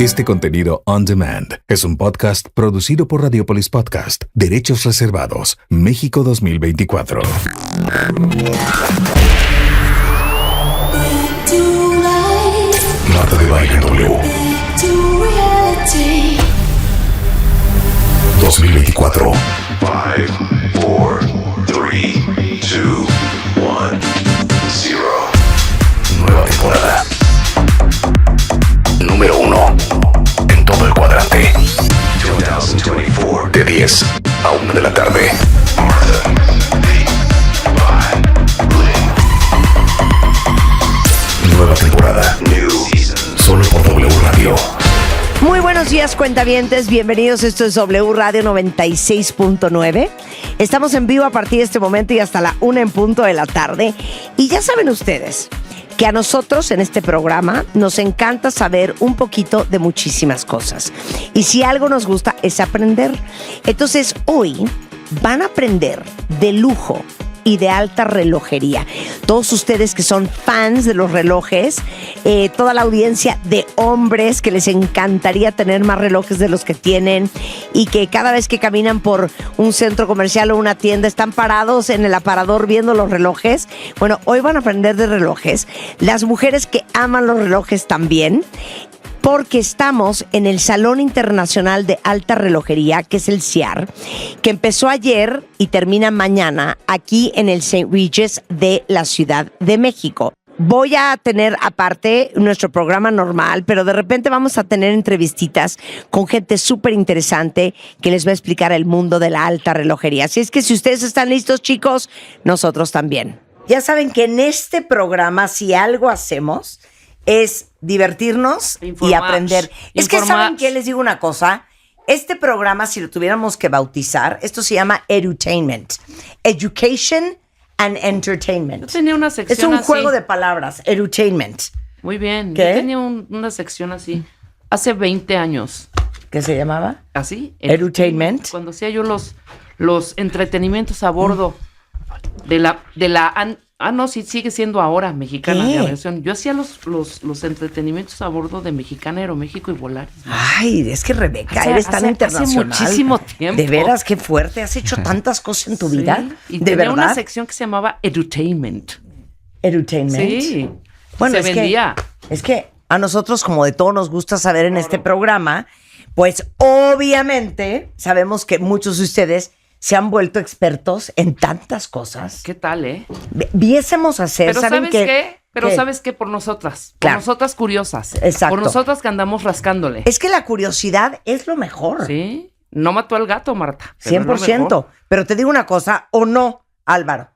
Este contenido on demand es un podcast producido por Radiopolis Podcast. Derechos reservados. México 2024. Marta de Baile W. 2024. 5, 4, 3, 2, 1, 0. Nueva temporada. Número 1. En todo el cuadrante. 2024. De 10 a 1 de la tarde. Nueva temporada. Solo por W Radio. Muy buenos días, cuentavientes. Bienvenidos. Esto es W Radio 96.9. Estamos en vivo a partir de este momento y hasta la 1 en punto de la tarde. Y ya saben ustedes que a nosotros en este programa nos encanta saber un poquito de muchísimas cosas. Y si algo nos gusta es aprender. Entonces hoy van a aprender de lujo y de alta relojería. Todos ustedes que son fans de los relojes, toda la audiencia de hombres que les encantaría tener más relojes de los que tienen y que cada vez que caminan por un centro comercial o una tienda están parados en el aparador viendo los relojes. Bueno, hoy van a aprender de relojes. Las mujeres que aman los relojes también, porque estamos en el Salón Internacional de Alta Relojería, que es el CIAR, que empezó ayer y termina mañana aquí en el St. Regis de la Ciudad de México. Voy a tener aparte nuestro programa normal, pero de repente vamos a tener entrevistitas con gente súper interesante que les va a explicar el mundo de la alta relojería. Así es que si ustedes están listos, chicos, nosotros también. Ya saben que en este programa, si algo hacemos, es divertirnos y aprender. Es que, ¿saben qué? Les digo una cosa. Este programa, si lo tuviéramos que bautizar, esto se llama edutainment. Education and entertainment. Yo tenía una sección así. Es un así. juego de palabras, edutainment. Muy bien. ¿Qué? Yo tenía una sección así hace 20 años. ¿Qué se llamaba? ¿Así? Edutainment. Cuando hacía yo los entretenimientos a bordo de la no, sí, sigue siendo ahora Mexicana de Aviación. Yo hacía los entretenimientos a bordo de Mexicana Aeroméxico y Volaris. Ay, es que Rebeca, eres tan internacional. Hace muchísimo tiempo. De veras, qué fuerte. Has hecho tantas cosas en tu vida. Y de tenía verdad. una sección que se llamaba Edutainment. Edutainment. Sí. Bueno, se vendía. Es que a nosotros, como de todo nos gusta saber en este programa, pues obviamente sabemos que muchos de ustedes se han vuelto expertos en tantas cosas. ¿Qué tal, Viésemos hacer, Pero ¿saben ¿sabes qué? qué? Pero ¿Qué? ¿sabes qué? Por nosotras. Claro. Por nosotras curiosas. Exacto. Por nosotras que andamos rascándole. Es que la curiosidad es lo mejor. Sí. No mató al gato, Marta. Pero 100%. Pero te digo una cosa, o no, Álvaro.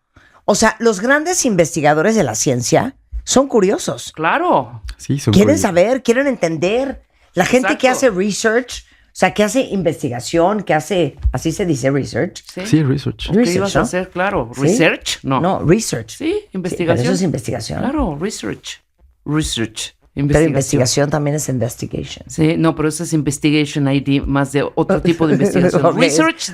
O sea, los grandes investigadores de la ciencia son curiosos. Claro. Sí, son Quieren curiosos. saber, quieren entender. La gente Exacto. que hace research, o sea, que hace investigación, que hace, así se dice research. Sí, research. ¿Qué Research, ibas ¿no? a hacer? Claro. ¿Sí? ¿Research? No. No, research. Sí, investigación. pero eso es investigación. Claro, research. Research. Pero investigación también es investigation. Sí, no, pero eso es investigation ID, más de otro tipo de investigación. Ok, Research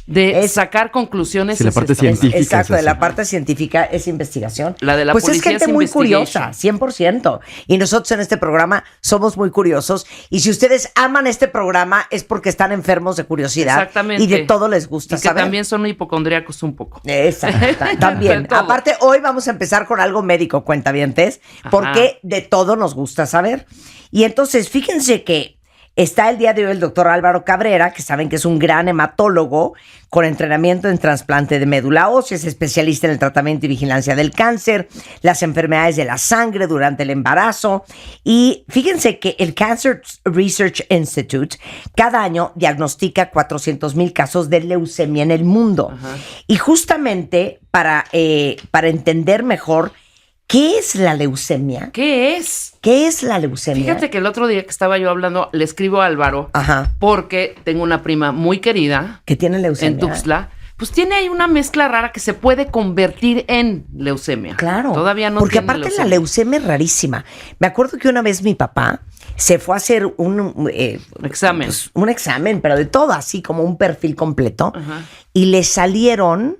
de Es- sacar conclusiones. Sí, la es parte esta. científica. Exacto, es de la así. parte científica es investigación. La de la pues es policía gente es muy investigation. curiosa, 100%. Y nosotros en este programa somos muy curiosos. Y si ustedes aman este programa es porque están enfermos de curiosidad. Exactamente. Y de todo les gusta Y que saber. también son hipocondríacos un poco. Exacto, también. De todo. Aparte, hoy vamos a empezar con algo médico, cuentavientes, porque de todo nos gusta saber. Y entonces, fíjense que está el día de hoy el doctor Álvaro Cabrera, que saben que es un gran hematólogo con entrenamiento en trasplante de médula ósea, es especialista en el tratamiento y vigilancia del cáncer, las enfermedades de la sangre durante el embarazo. Y fíjense que el Cancer Research Institute cada año diagnostica 400,000 casos de leucemia en el mundo. Ajá. Y justamente para entender mejor qué es la leucemia, ¿Qué es? ¿qué es la leucemia? Fíjate que el otro día que estaba yo hablando, le escribo a Álvaro, Ajá. porque tengo una prima muy querida ¿Qué tiene leucemia? en Tuxtla, pues tiene ahí una mezcla rara que se puede convertir en leucemia. Claro. Todavía no porque tiene aparte la leucemia es rarísima. Me acuerdo que una vez mi papá se fue a hacer un Examen. pues, un examen, pero de todo, así como un perfil completo. Ajá. Y le salieron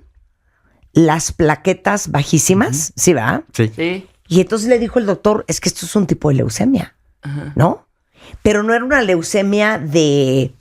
las plaquetas bajísimas, ¿sí va? Sí. Sí. Y entonces le dijo el doctor, es que esto es un tipo de leucemia, Ajá. ¿no? pero no era una leucemia de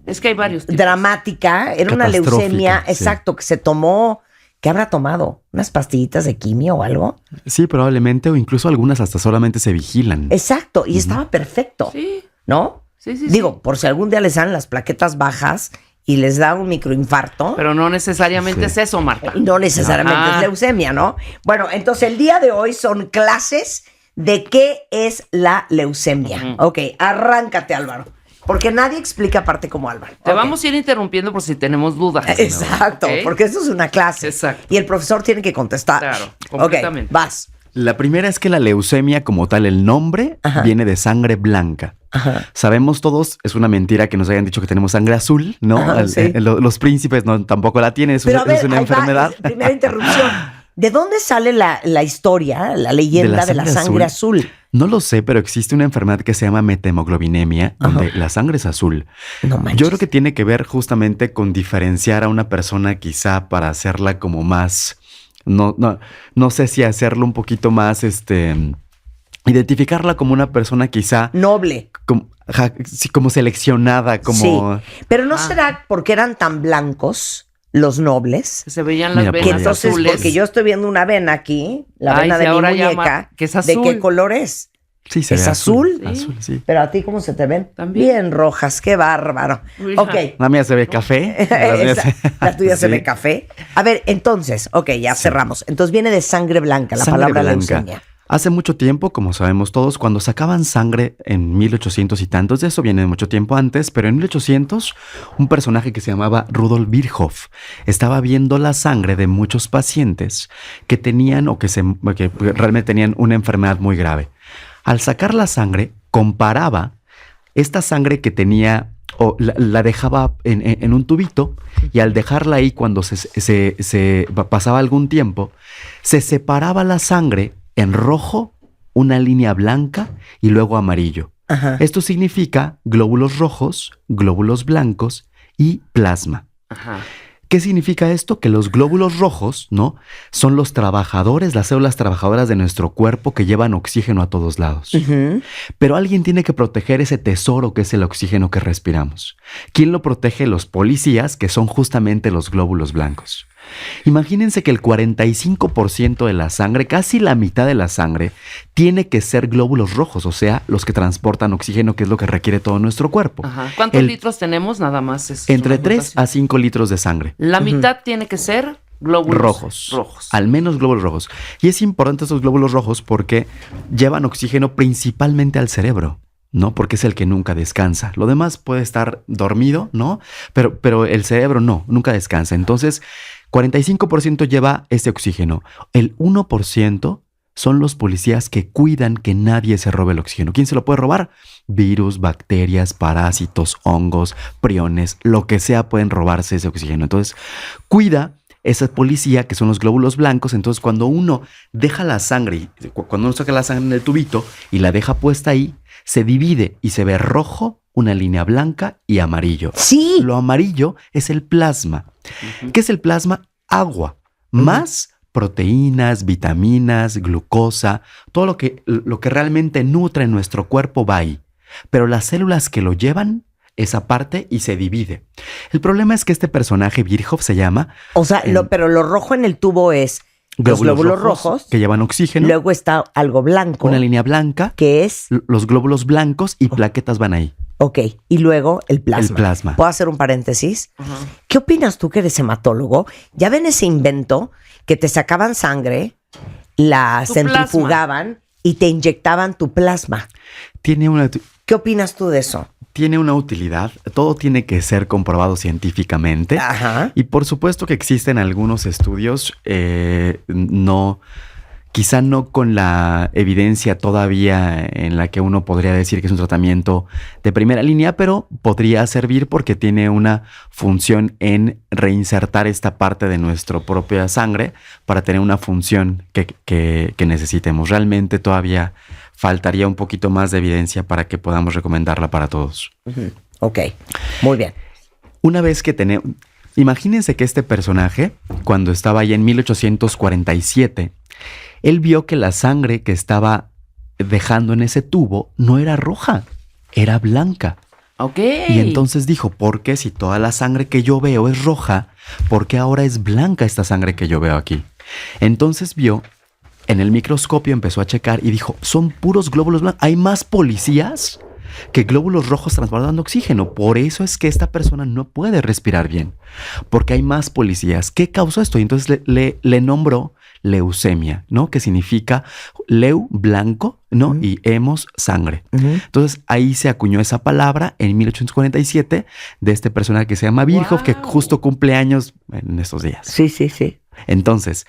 Es que hay varios tipos. dramática, era una Catastrófica, leucemia, sí. exacto, que se tomó, ¿qué habrá tomado? ¿Unas pastillitas de quimio o algo? Sí, probablemente, o incluso algunas hasta solamente se vigilan. Exacto, y estaba perfecto, Sí, ¿no? sí. Digo, por si algún día les dan las plaquetas bajas y les da un microinfarto, Pero no necesariamente Sí. es eso, Marta. no necesariamente Ajá. es leucemia, ¿no? Bueno, entonces el día de hoy son clases de qué es la leucemia. Ok, arráncate, Álvaro. Porque nadie explica aparte como Álvaro. Te Ok. vamos a ir interrumpiendo por si tenemos dudas. Exacto, ¿Ok? porque esto es una clase. Exacto. Y el profesor tiene que contestar. Claro, Ok, completamente. vas. La primera es que la leucemia como tal, el nombre, Ajá. viene de sangre blanca. Ajá. Sabemos todos, es una mentira que nos hayan dicho que tenemos sangre azul, ¿no? Ajá, sí. Los príncipes no, tampoco la tienen, Pero a ver, es una ahí va, enfermedad. primera interrupción. ¿De dónde sale la historia, la leyenda de la sangre azul? No lo sé, pero existe una enfermedad que se llama metemoglobinemia, donde la sangre es azul. No manches. Yo creo que tiene que ver justamente con diferenciar a una persona quizá para hacerla como más, no sé si hacerlo un poquito más, identificarla como una persona quizá Noble. como seleccionada, como... Sí, pero ¿no será porque eran tan blancos los nobles? Que se veían las Mira, Que por venas ahí. entonces, azules. porque yo estoy viendo una vena aquí, la Ay, vena sí, de mi ahora ya muñeca, que es ¿de azul. qué color es? Sí, se ¿Es ve azul? Sí. Azul, sí. Pero a ti, ¿cómo se te ven? También. Bien rojas, qué bárbaro. Mira. Ok. La mía se ve café. La tuya se Sí. ve café. A ver, entonces, ok, ya cerramos. Entonces viene de sangre blanca, la Sangre palabra blanca. leucemia. Hace mucho tiempo, como sabemos todos, cuando sacaban sangre en 1800 y tantos, de eso viene de mucho tiempo antes, pero en 1800 un personaje que se llamaba Rudolf Virchow estaba viendo la sangre de muchos pacientes que tenían o que realmente tenían una enfermedad muy grave. Al sacar la sangre, comparaba esta sangre que tenía o la dejaba en un tubito y al dejarla ahí cuando se pasaba algún tiempo, se separaba la sangre en rojo, una línea blanca y luego amarillo. Ajá. Esto significa glóbulos rojos, glóbulos blancos y plasma. Ajá. ¿Qué significa esto? Que los glóbulos rojos, ¿no? Son los trabajadores, las células trabajadoras de nuestro cuerpo que llevan oxígeno a todos lados. Ujú. Pero alguien tiene que proteger ese tesoro que es el oxígeno que respiramos. ¿Quién lo protege? Los policías, que son justamente los glóbulos blancos. Imagínense que el 45% de la sangre, casi la mitad de la sangre, tiene que ser glóbulos rojos, o sea, los que transportan oxígeno, que es lo que requiere todo nuestro cuerpo. Ajá. ¿Cuántos litros tenemos? Nada más. Es Entre una 3 anotación. a 5 litros de sangre. La mitad tiene que ser glóbulos Rojos. Al menos glóbulos rojos. Y es importante esos glóbulos rojos porque llevan oxígeno principalmente al cerebro, ¿no? Porque es el que nunca descansa. Lo demás puede estar dormido, ¿no? Pero el cerebro no, nunca descansa. Entonces, 45% lleva ese oxígeno. El 1% son los policías que cuidan que nadie se robe el oxígeno. ¿Quién se lo puede robar? Virus, bacterias, parásitos, hongos, priones, lo que sea pueden robarse ese oxígeno. Entonces, cuida esa policía que son los glóbulos blancos. Entonces, cuando uno deja la sangre, cuando uno saca la sangre en el tubito y la deja puesta ahí, se divide y se ve rojo, una línea blanca y amarillo. Sí. Lo amarillo es el plasma. ¿Qué es el plasma? Agua, más proteínas, vitaminas, glucosa, todo lo que realmente nutre nuestro cuerpo va ahí. Pero las células que lo llevan, esa parte y se divide. El problema es que este personaje, Virchow se llama... O sea, pero lo rojo en el tubo es los glóbulos rojos. que llevan oxígeno. Luego está algo blanco. Una línea blanca. Que es... Los glóbulos blancos y plaquetas van ahí. Ok, y luego el plasma. El plasma. ¿Puedo hacer un paréntesis? Ajá. ¿Qué opinas tú que eres hematólogo? ¿Ya ven ese invento que te sacaban sangre, la Tu centrifugaban y te inyectaban tu plasma? Tiene una ¿Qué opinas tú de eso? utilidad. Todo tiene que ser comprobado científicamente. Ajá. Y por supuesto que existen algunos estudios, quizá no con la evidencia todavía en la que uno podría decir que es un tratamiento de primera línea, pero podría servir porque tiene una función en reinsertar esta parte de nuestra propia sangre para tener una función que necesitemos. Realmente todavía faltaría un poquito más de evidencia para que podamos recomendarla para todos. Ok, muy bien. Una vez que tenemos... Imagínense que este personaje, cuando estaba ahí en 1847, él vio que la sangre que estaba dejando en ese tubo no era roja, era blanca. Ok. Y entonces dijo, ¿por qué si toda la sangre que yo veo es roja, por qué ahora es blanca esta sangre que yo veo aquí? Entonces vio en el microscopio, empezó a checar y dijo, son puros glóbulos blancos. Hay más policías que glóbulos rojos transportando oxígeno. Por eso es que esta persona no puede respirar bien, porque hay más policías. ¿Qué causó esto? Y entonces le nombró leucemia, ¿no? Que significa leu, blanco, ¿no? Y hemos, sangre. Entonces ahí se acuñó esa palabra en 1847 de este personaje que se llama Virchow, que justo cumple años en estos días. Sí. Entonces,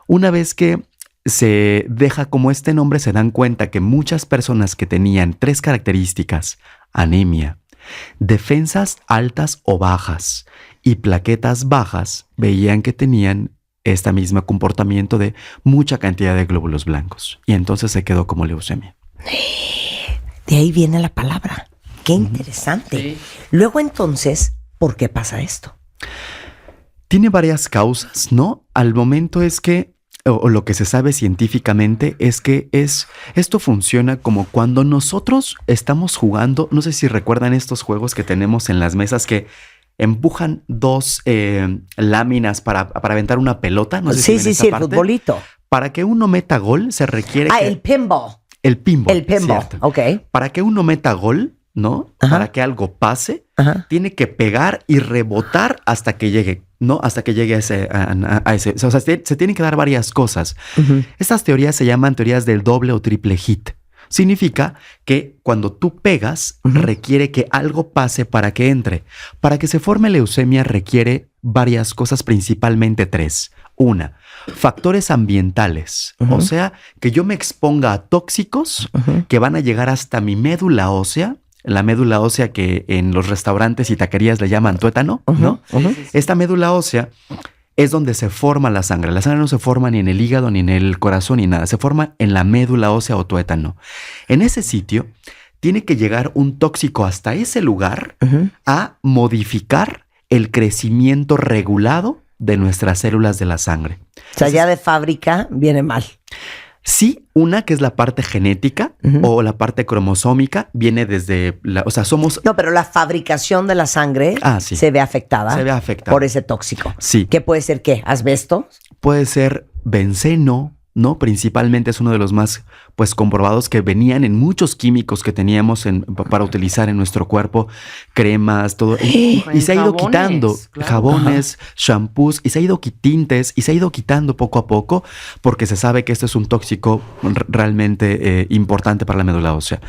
una vez que se deja como este nombre, se dan cuenta que muchas personas que tenían 3 características, anemia, defensas altas o bajas y plaquetas bajas, veían que tenían este mismo comportamiento de mucha cantidad de glóbulos blancos. Y entonces se quedó como leucemia. De ahí viene la palabra. Qué interesante. Sí. Luego entonces, ¿por qué pasa esto? Tiene varias causas, ¿no? Al momento es que, o lo que se sabe científicamente, es que esto funciona como cuando nosotros estamos jugando, no sé si recuerdan estos juegos que tenemos en las mesas que empujan 2 láminas para aventar una pelota. No sé si ven esa el parte. futbolito. Para que uno meta gol se requiere el pinball. El pinball. El pinball, cierto. ok. Para que uno meta gol, ¿no? Ajá. Para que algo pase, Ajá. tiene que pegar y rebotar hasta que llegue, ¿no? Hasta que llegue a ese. O sea, se tienen que dar varias cosas. Estas teorías se llaman teorías del doble o triple hit. Significa que cuando tú pegas, requiere que algo pase para que entre. Para que se forme leucemia requiere varias cosas, principalmente 3. 1, factores ambientales. O sea, que yo me exponga a tóxicos que van a llegar hasta mi médula ósea. La médula ósea que en los restaurantes y taquerías le llaman tuétano, ¿no? Sí. Esta médula ósea es donde se forma la sangre. La sangre no se forma ni en el hígado, ni en el corazón, ni nada. Se forma en la médula ósea o tuétano. En ese sitio tiene que llegar un tóxico hasta ese lugar a modificar el crecimiento regulado de nuestras células de la sangre. O sea, ya de fábrica viene mal. Sí, una que es la parte genética o la parte cromosómica viene desde o sea, somos... No, pero la fabricación de la sangre sí. se ve afectada. Se ve afectada. Por ese tóxico. Sí. ¿Qué puede ser qué? ¿Asbesto? Puede ser benceno, ¿no? Principalmente es uno de los más, pues, comprobados que venían en muchos químicos que teníamos para utilizar en nuestro cuerpo, cremas, todo. Y se ha ido Jabones, quitando claro. jabones, shampoos, y se ha ido tintes, y se ha ido quitando poco a poco, porque se sabe que este es un tóxico realmente importante para la médula ósea.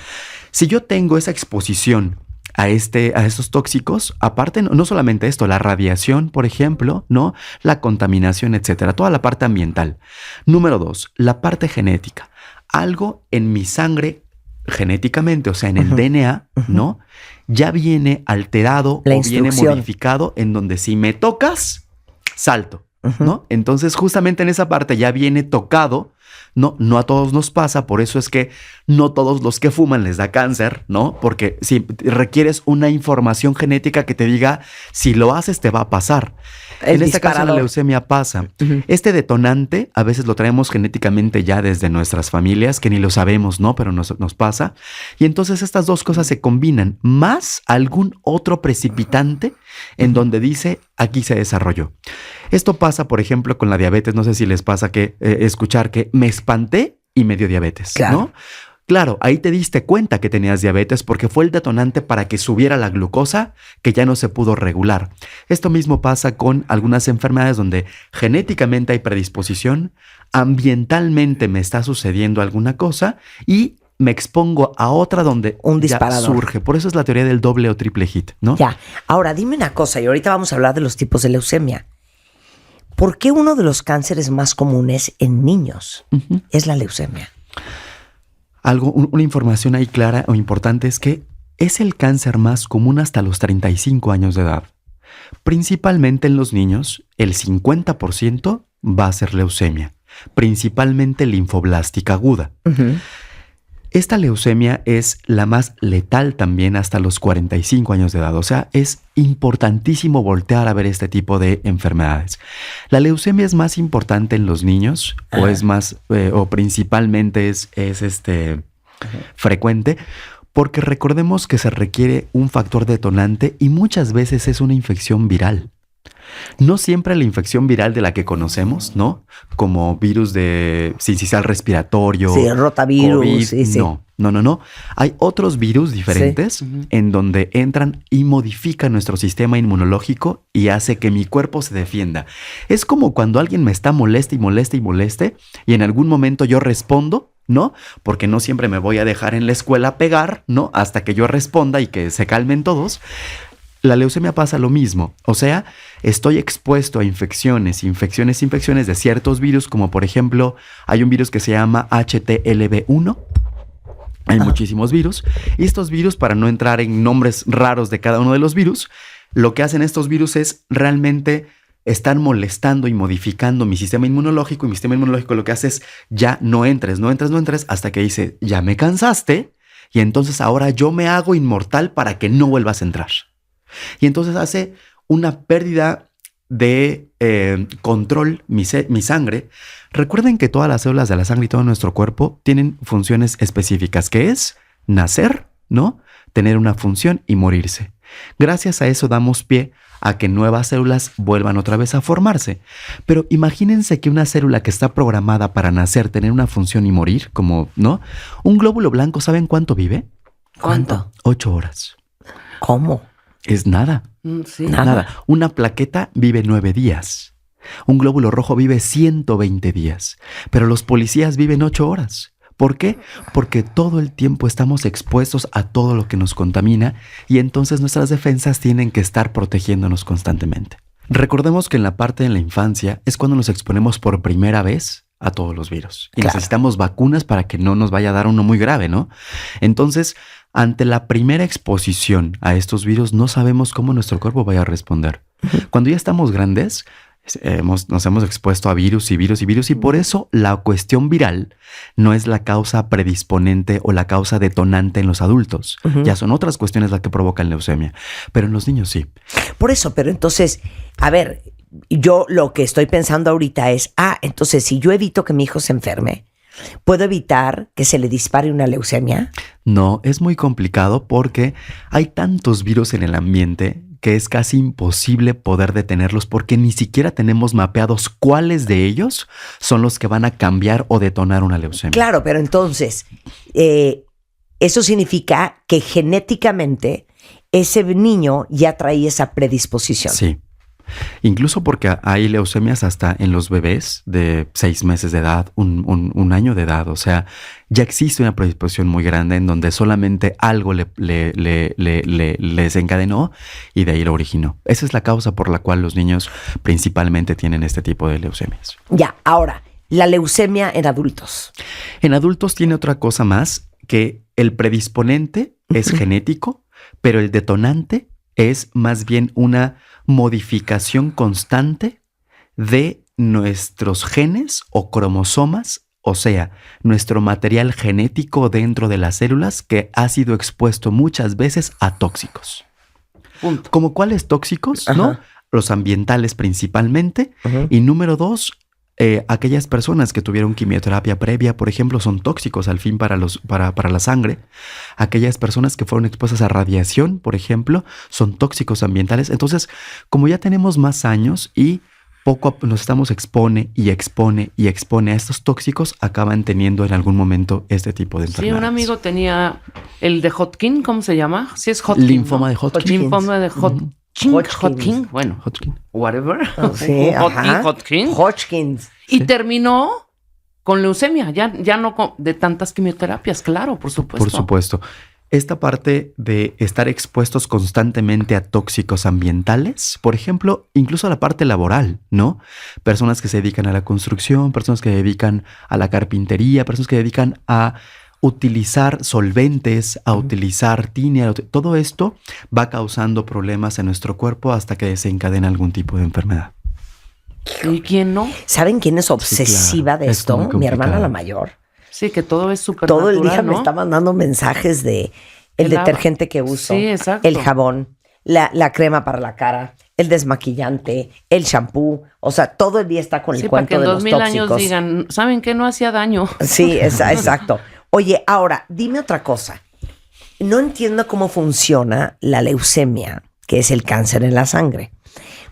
Si yo tengo esa exposición a estos tóxicos, aparte, no solamente esto, la radiación, por ejemplo, ¿no? La contaminación, etcétera, toda la parte ambiental. Número 2, la parte genética. Algo en mi sangre genéticamente, o sea, en el DNA, ¿no? Ya viene alterado La o viene instrucción. modificado en donde si me tocas, salto, ¿no? Entonces, justamente en esa parte ya viene tocado. No a todos nos pasa, por eso es que no todos los que fuman les da cáncer, ¿no? Porque si requieres una información genética que te diga, si lo haces te va a pasar. En este caso la leucemia pasa. Este detonante a veces lo traemos genéticamente ya desde nuestras familias, que ni lo sabemos, ¿no? Pero nos pasa. Y entonces estas dos cosas se combinan, más algún otro precipitante en donde dice, aquí se desarrolló. Esto pasa, por ejemplo, con la diabetes. No sé si les pasa que escuchar que me espanté y me dio diabetes, claro. ¿no? Claro, ahí te diste cuenta que tenías diabetes porque fue el detonante para que subiera la glucosa que ya no se pudo regular. Esto mismo pasa con algunas enfermedades donde genéticamente hay predisposición, ambientalmente me está sucediendo alguna cosa y me expongo a otra donde un ya disparador surge. Por eso es la teoría del doble o triple hit, ¿no? Ya. Ahora, dime una cosa, y ahorita vamos a hablar de los tipos de leucemia. ¿Por qué uno de los cánceres más comunes en niños es la leucemia? Una información ahí clara o importante es que es el cáncer más común hasta los 35 años de edad. Principalmente en los niños, el 50% va a ser leucemia, principalmente linfoblástica aguda. Esta leucemia es la más letal también hasta los 45 años de edad. O sea, es importantísimo voltear a ver este tipo de enfermedades. ¿La leucemia es más importante en los niños o es más, o principalmente es frecuente? Porque recordemos que se requiere un factor detonante y muchas veces es una infección viral. No siempre la infección viral de la que conocemos, ¿no? Como virus de sincicial respiratorio. Sí, rotavirus. COVID, Sí. No. Hay otros virus diferentes en donde entran y modifican nuestro sistema inmunológico y hace que mi cuerpo se defienda. Es como cuando alguien me está moleste y en algún momento yo respondo, ¿no? Porque no siempre me voy a dejar en la escuela pegar, ¿no? Hasta que yo responda y que se calmen todos. La leucemia pasa lo mismo, o sea, estoy expuesto a infecciones de ciertos virus, como por ejemplo, hay un virus que se llama HTLV1, hay muchísimos virus, y estos virus, para no entrar en nombres raros de cada uno de los virus, lo que hacen estos virus es realmente estar molestando y modificando mi sistema inmunológico, y mi sistema inmunológico lo que hace es, ya no entres, hasta que dice, ya me cansaste, y entonces ahora yo me hago inmortal para que no vuelvas a entrar. Y entonces hace una pérdida de control mi sangre. Recuerden que todas las células de la sangre y todo nuestro cuerpo tienen funciones específicas, que es nacer, ¿no? Tener una función y morirse. Gracias a eso damos pie a que nuevas células vuelvan otra vez a formarse. Pero imagínense que una célula que está programada para nacer, tener una función y morir, como, ¿no? Un glóbulo blanco, ¿saben cuánto vive? ¿Cuánto? 8 horas. ¿Cómo? Es nada. Sí. Nada. Una plaqueta vive 9 días. Un glóbulo rojo vive 120 días. Pero los policías viven 8 horas. ¿Por qué? Porque todo el tiempo estamos expuestos a todo lo que nos contamina y entonces nuestras defensas tienen que estar protegiéndonos constantemente. Recordemos que en la parte de la infancia es cuando nos exponemos por primera vez a todos los virus. Y necesitamos vacunas para que no nos vaya a dar uno muy grave, ¿no? Entonces, ante la primera exposición a estos virus, no sabemos cómo nuestro cuerpo vaya a responder. Cuando ya estamos grandes, nos hemos expuesto a virus y por eso la cuestión viral no es la causa predisponente o la causa detonante en los adultos. Ya son otras cuestiones las que provocan leucemia, pero en los niños sí. Por eso, pero entonces, a ver, yo lo que estoy pensando ahorita es, entonces si yo evito que mi hijo se enferme, ¿puedo evitar que se le dispare una leucemia? No, es muy complicado porque hay tantos virus en el ambiente que es casi imposible poder detenerlos porque ni siquiera tenemos mapeados cuáles de ellos son los que van a cambiar o detonar una leucemia. Claro, pero entonces, eso significa que genéticamente ese niño ya trae esa predisposición. Sí. Incluso porque hay leucemias hasta en los bebés de 6 meses de edad, un año de edad. O sea, ya existe una predisposición muy grande en donde solamente algo le desencadenó y de ahí lo originó. Esa es la causa por la cual los niños principalmente tienen este tipo de leucemias. Ya, ahora, la leucemia en adultos. En adultos tiene otra cosa más, que el predisponente es genético, pero el detonante es más bien una modificación constante de nuestros genes o cromosomas, o sea, nuestro material genético dentro de las células que ha sido expuesto muchas veces a tóxicos. Punto. ¿Como cuáles tóxicos? Ajá. ¿No? Los ambientales principalmente. Y número 2, aquellas personas que tuvieron quimioterapia previa, por ejemplo, son tóxicos al fin para la sangre. Aquellas personas que fueron expuestas a radiación, por ejemplo, son tóxicos ambientales. Entonces, como ya tenemos más años y poco nos estamos expone a estos tóxicos, acaban teniendo en algún momento este tipo de enfermedades. Sí, un amigo tenía el de Hodgkin, ¿cómo se llama? Sí, es Hodgkin. Linfoma, ¿no? De Hodgkin. Linfoma de Hodgkin. Hodgkin. Bueno, Hodgkin. whatever. Sí, Hodgkin. Hodgkins. Y terminó con leucemia, ya no de tantas quimioterapias, claro, por supuesto. Por supuesto. Esta parte de estar expuestos constantemente a tóxicos ambientales, por ejemplo, incluso a la parte laboral, ¿no? Personas que se dedican a la construcción, personas que se dedican a la carpintería, personas que se dedican a utilizar solventes, a utilizar tiner, todo esto va causando problemas en nuestro cuerpo hasta que desencadena algún tipo de enfermedad. ¿Y quién no? ¿Saben quién es obsesiva de Es esto? muy Mi complicado. hermana la mayor. Sí, que todo es súper Todo el natural, día ¿no? me está mandando mensajes de el El detergente que uso, Sí, exacto. el jabón, la crema para la cara, el desmaquillante, el shampoo. O sea, todo el día está con el Sí, para que cuento en de los 2000 años tóxicos. digan, ¿saben qué? No hacía daño. Sí, exacto. Oye, ahora, dime otra cosa. no entiendo cómo funciona la leucemia, que es el cáncer en la sangre.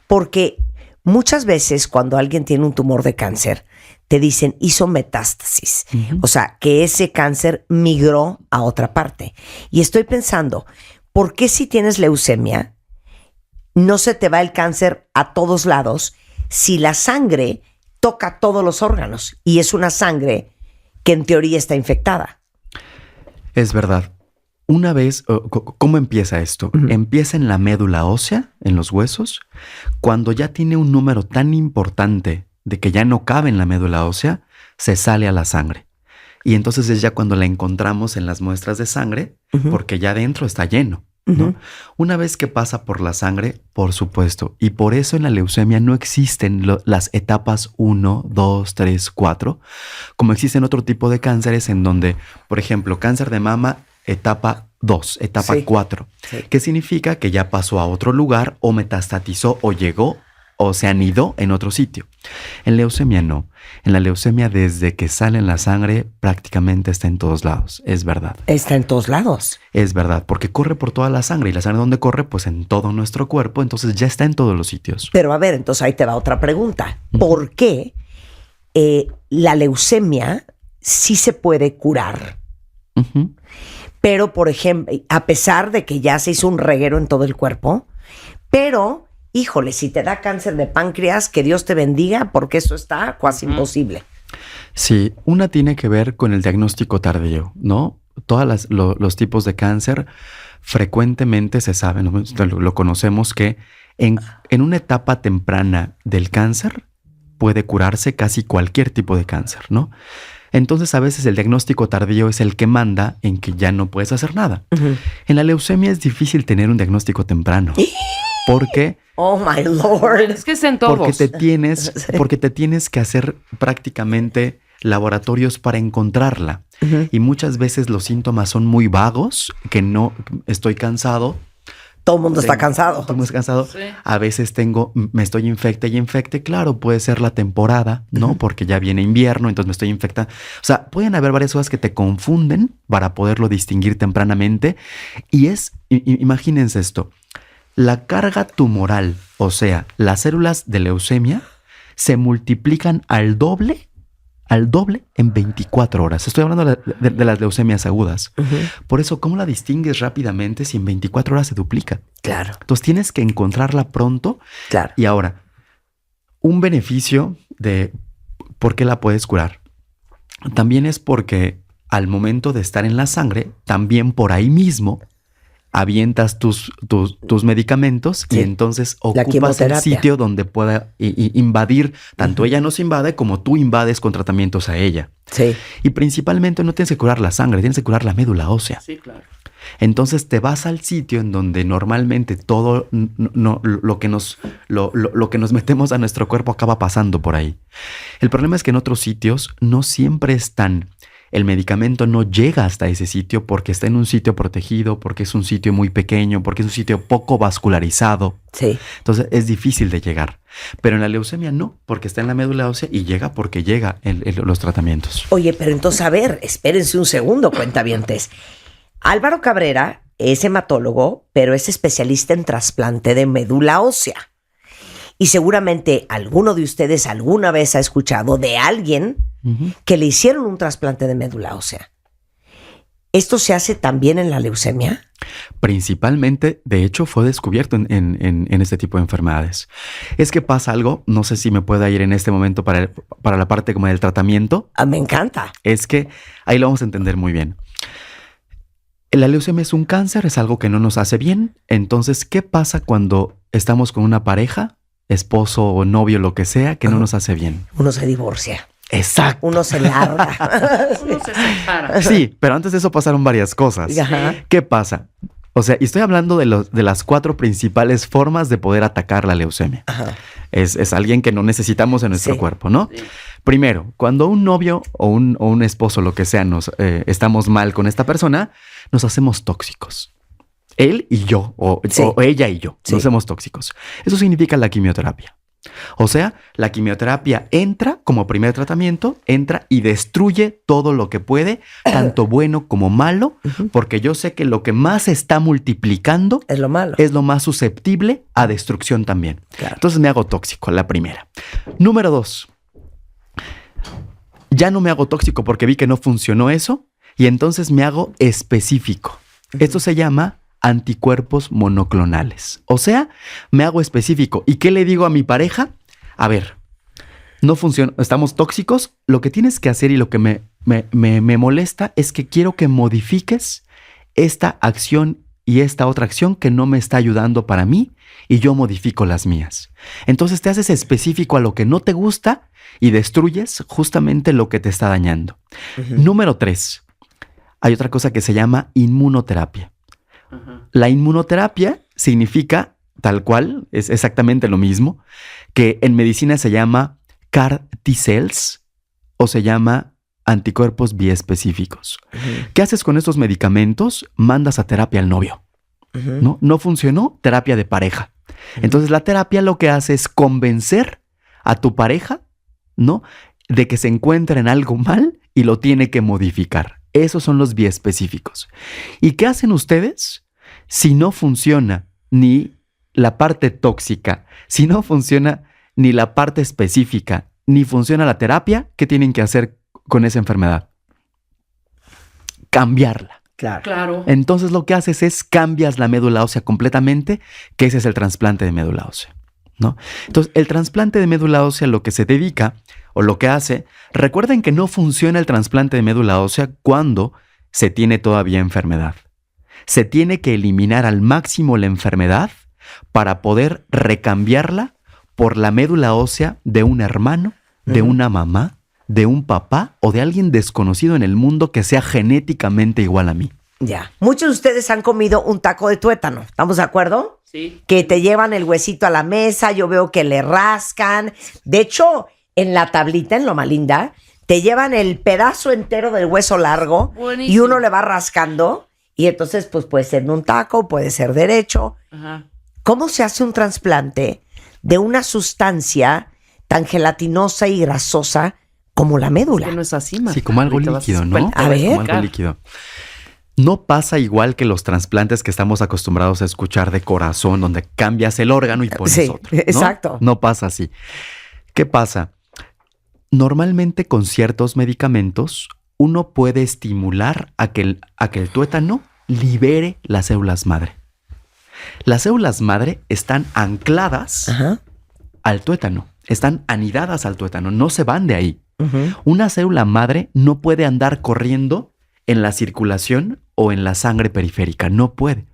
Porque muchas veces cuando alguien tiene un tumor de cáncer, te dicen hizo metástasis. Uh-huh. O sea, que ese cáncer migró a otra parte. Y estoy pensando, ¿por qué si tienes leucemia no se te va el cáncer a todos lados si la sangre toca todos los órganos y es una sangre que en teoría está infectada? Es verdad. Una vez, ¿cómo empieza esto? Uh-huh. Empieza en la médula ósea, en los huesos. Cuando ya tiene un número tan importante de que ya no cabe en la médula ósea, se sale a la sangre. Y entonces es ya cuando la encontramos en las muestras de sangre, uh-huh, porque ya dentro está lleno, ¿no? Uh-huh. Una vez que pasa por la sangre, por supuesto. Y por eso en la leucemia no existen las etapas 1, 2, 3, 4, como existen otro tipo de cánceres en donde, por ejemplo, cáncer de mama, etapa 2, etapa 4, sí, que significa que ya pasó a otro lugar o metastatizó o llegó o se anidó en otro sitio. En leucemia no. En la leucemia desde que sale en la sangre prácticamente está en todos lados. Es verdad. Está en todos lados. Es verdad, porque corre por toda la sangre y la sangre ¿dónde corre? Pues en todo nuestro cuerpo, entonces ya está en todos los sitios. Pero a ver, entonces ahí te va otra pregunta. ¿Por qué la leucemia sí se puede curar? Uh-huh. Pero, por ejemplo, a pesar de que ya se hizo un reguero en todo el cuerpo, pero, híjole, si te da cáncer de páncreas, que Dios te bendiga, porque eso está casi imposible. Sí, una tiene que ver con el diagnóstico tardío, ¿no? Todos los tipos de cáncer frecuentemente se sabe, lo conocemos, que en una etapa temprana del cáncer puede curarse casi cualquier tipo de cáncer, ¿no? Entonces a veces el diagnóstico tardío es el que manda en que ya no puedes hacer nada. Uh-huh. En la leucemia es difícil tener un diagnóstico temprano. Porque... Oh, my Lord. Es que es en todos. Porque te tienes que hacer prácticamente laboratorios para encontrarla. Uh-huh. Y muchas veces los síntomas son muy vagos, que no estoy cansado. Todo el mundo está cansado. Todo el mundo está cansado. Sí. A veces me estoy infecte. Claro, puede ser la temporada, ¿no? Uh-huh. Porque ya viene invierno, entonces me estoy infectando. O sea, pueden haber varias cosas que te confunden para poderlo distinguir tempranamente. Y imagínense esto, la carga tumoral, o sea, las células de leucemia, se multiplican al doble en 24 horas. Estoy hablando de las leucemias agudas. Uh-huh. Por eso, ¿cómo la distingues rápidamente si en 24 horas se duplica? Claro. Entonces tienes que encontrarla pronto. Claro. Y ahora, un beneficio de por qué la puedes curar también es porque al momento de estar en la sangre, también por ahí mismo avientas tus medicamentos, sí, y entonces ocupas el sitio donde pueda invadir. Tanto ella nos invade como tú invades con tratamientos a ella. Sí. Y principalmente no tienes que curar la sangre, tienes que curar la médula ósea. Sí, claro. Entonces te vas al sitio en donde normalmente todo lo que nos metemos a nuestro cuerpo acaba pasando por ahí. El problema es que en otros sitios no siempre están. El medicamento no llega hasta ese sitio porque está en un sitio protegido, porque es un sitio muy pequeño, porque es un sitio poco vascularizado. Sí. Entonces es difícil de llegar. Pero en la leucemia no, porque está en la médula ósea y llega porque llega los tratamientos. Oye, pero entonces, a ver, espérense un segundo, cuentavientes. Álvaro Cabrera es hematólogo, pero es especialista en trasplante de médula ósea. Y seguramente alguno de ustedes alguna vez ha escuchado de alguien que le hicieron un trasplante de médula ósea. ¿Esto se hace también en la leucemia? Principalmente, de hecho, fue descubierto en este tipo de enfermedades. Es que pasa algo, no sé si me pueda ir en este momento para la parte como del tratamiento. Me encanta. Es que ahí lo vamos a entender muy bien. La leucemia es un cáncer, es algo que no nos hace bien. Entonces, ¿qué pasa cuando estamos con una pareja, esposo o novio, lo que sea, que no nos hace bien? Uno se divorcia. Exacto. Uno se larga. Uno se separa. Sí, pero antes de eso pasaron varias cosas. Ajá. ¿Qué pasa? O sea, y estoy hablando de las 4 principales formas de poder atacar la leucemia. Ajá. Es alguien que no necesitamos en nuestro cuerpo, ¿no? Sí. Primero, cuando un novio o un esposo, lo que sea, estamos mal con esta persona, nos hacemos tóxicos. Él y yo, o ella y yo, nos hacemos tóxicos. Eso significa la quimioterapia. O sea, la quimioterapia entra como primer tratamiento, entra y destruye todo lo que puede, tanto bueno como malo, porque yo sé que lo que más se está multiplicando Es lo malo. es lo más susceptible a destrucción también. Claro. Entonces me hago tóxico, la primera. Número 2. Ya no me hago tóxico porque vi que no funcionó eso y entonces me hago específico. Esto se llama anticuerpos monoclonales. O sea, me hago específico. ¿Y qué le digo a mi pareja? A ver, no funciona, estamos tóxicos. Lo que tienes que hacer y lo que me molesta es que quiero que modifiques esta acción y esta otra acción que no me está ayudando para mí y yo modifico las mías. Entonces te haces específico a lo que no te gusta y destruyes justamente lo que te está dañando. Número 3. Hay otra cosa que se llama inmunoterapia. La inmunoterapia significa, tal cual, es exactamente lo mismo, que en medicina se llama CAR T-cells o se llama anticuerpos biespecíficos. ¿Qué haces con estos medicamentos? Mandas a terapia al novio. ¿No funcionó? Terapia de pareja. Entonces la terapia lo que hace es convencer a tu pareja, ¿no?, de que se encuentra en algo mal y lo tiene que modificar. Esos son los biespecíficos. ¿Y qué hacen ustedes si no funciona ni la parte tóxica, si no funciona ni la parte específica, ni funciona la terapia? ¿Qué tienen que hacer con esa enfermedad? Cambiarla. Claro. Entonces lo que haces es cambias la médula ósea completamente, que ese es el trasplante de médula ósea, ¿no? Entonces el trasplante de médula ósea lo que se dedica o lo que hace, recuerden que no funciona el trasplante de médula ósea cuando se tiene todavía enfermedad. Se tiene que eliminar al máximo la enfermedad para poder recambiarla por la médula ósea de un hermano, de una mamá, de un papá o de alguien desconocido en el mundo que sea genéticamente igual a mí. Ya. Muchos de ustedes han comido un taco de tuétano. ¿Estamos de acuerdo? Sí. Que te llevan el huesito a la mesa, yo veo que le rascan. De hecho, en la tablita, en Loma Linda, te llevan el pedazo entero del hueso largo. Buenísimo. Y uno le va rascando. Y entonces, pues puede ser en un taco, puede ser derecho. Ajá. ¿Cómo se hace un trasplante de una sustancia tan gelatinosa y grasosa como la médula? Que no es así, Marta. Sí, como algo Ahorita vas líquido, ¿no? explicar. A ver. Como algo líquido. No pasa igual que los trasplantes que estamos acostumbrados a escuchar de corazón, donde cambias el órgano y pones Sí, otro, ¿no? exacto. No pasa así. ¿Qué pasa? Normalmente con ciertos medicamentos uno puede estimular a que el tuétano libere las células madre. Las células madre están ancladas al tuétano, están anidadas al tuétano, no se van de ahí. Una célula madre no puede andar corriendo en la circulación o en la sangre periférica, no puede.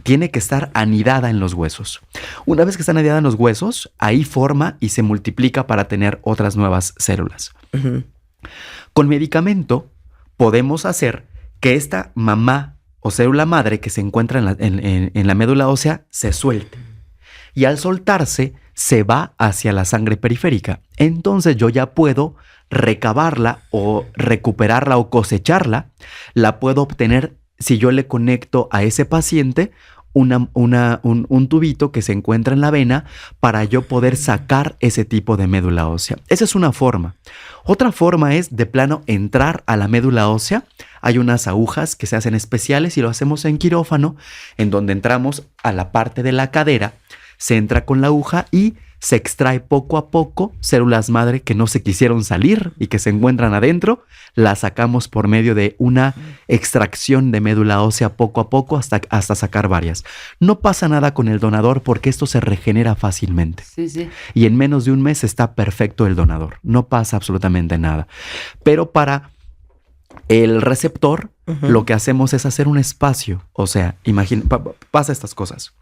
Tiene que estar anidada en los huesos. Una vez que está anidada en los huesos, ahí forma y se multiplica para tener otras nuevas células. Con medicamento podemos hacer que esta mamá o célula madre que se encuentra en la médula ósea se suelte. Y al soltarse, se va hacia la sangre periférica. Entonces yo ya puedo recabarla o recuperarla o cosecharla. La puedo obtener si yo le conecto a ese paciente un tubito que se encuentra en la vena para yo poder sacar ese tipo de médula ósea. Esa es una forma. Otra forma es de plano entrar a la médula ósea. Hay unas agujas que se hacen especiales y lo hacemos en quirófano, en donde entramos a la parte de la cadera, se entra con la aguja y se extrae poco a poco células madre que no se quisieron salir y que se encuentran adentro. Las sacamos por medio de una extracción de médula ósea poco a poco hasta sacar varias. No pasa nada con el donador porque esto se regenera fácilmente. Sí, sí. Y en menos de un mes está perfecto el donador. No pasa absolutamente nada. Pero para el receptor, lo que hacemos es hacer un espacio. O sea, pasa estas cosas.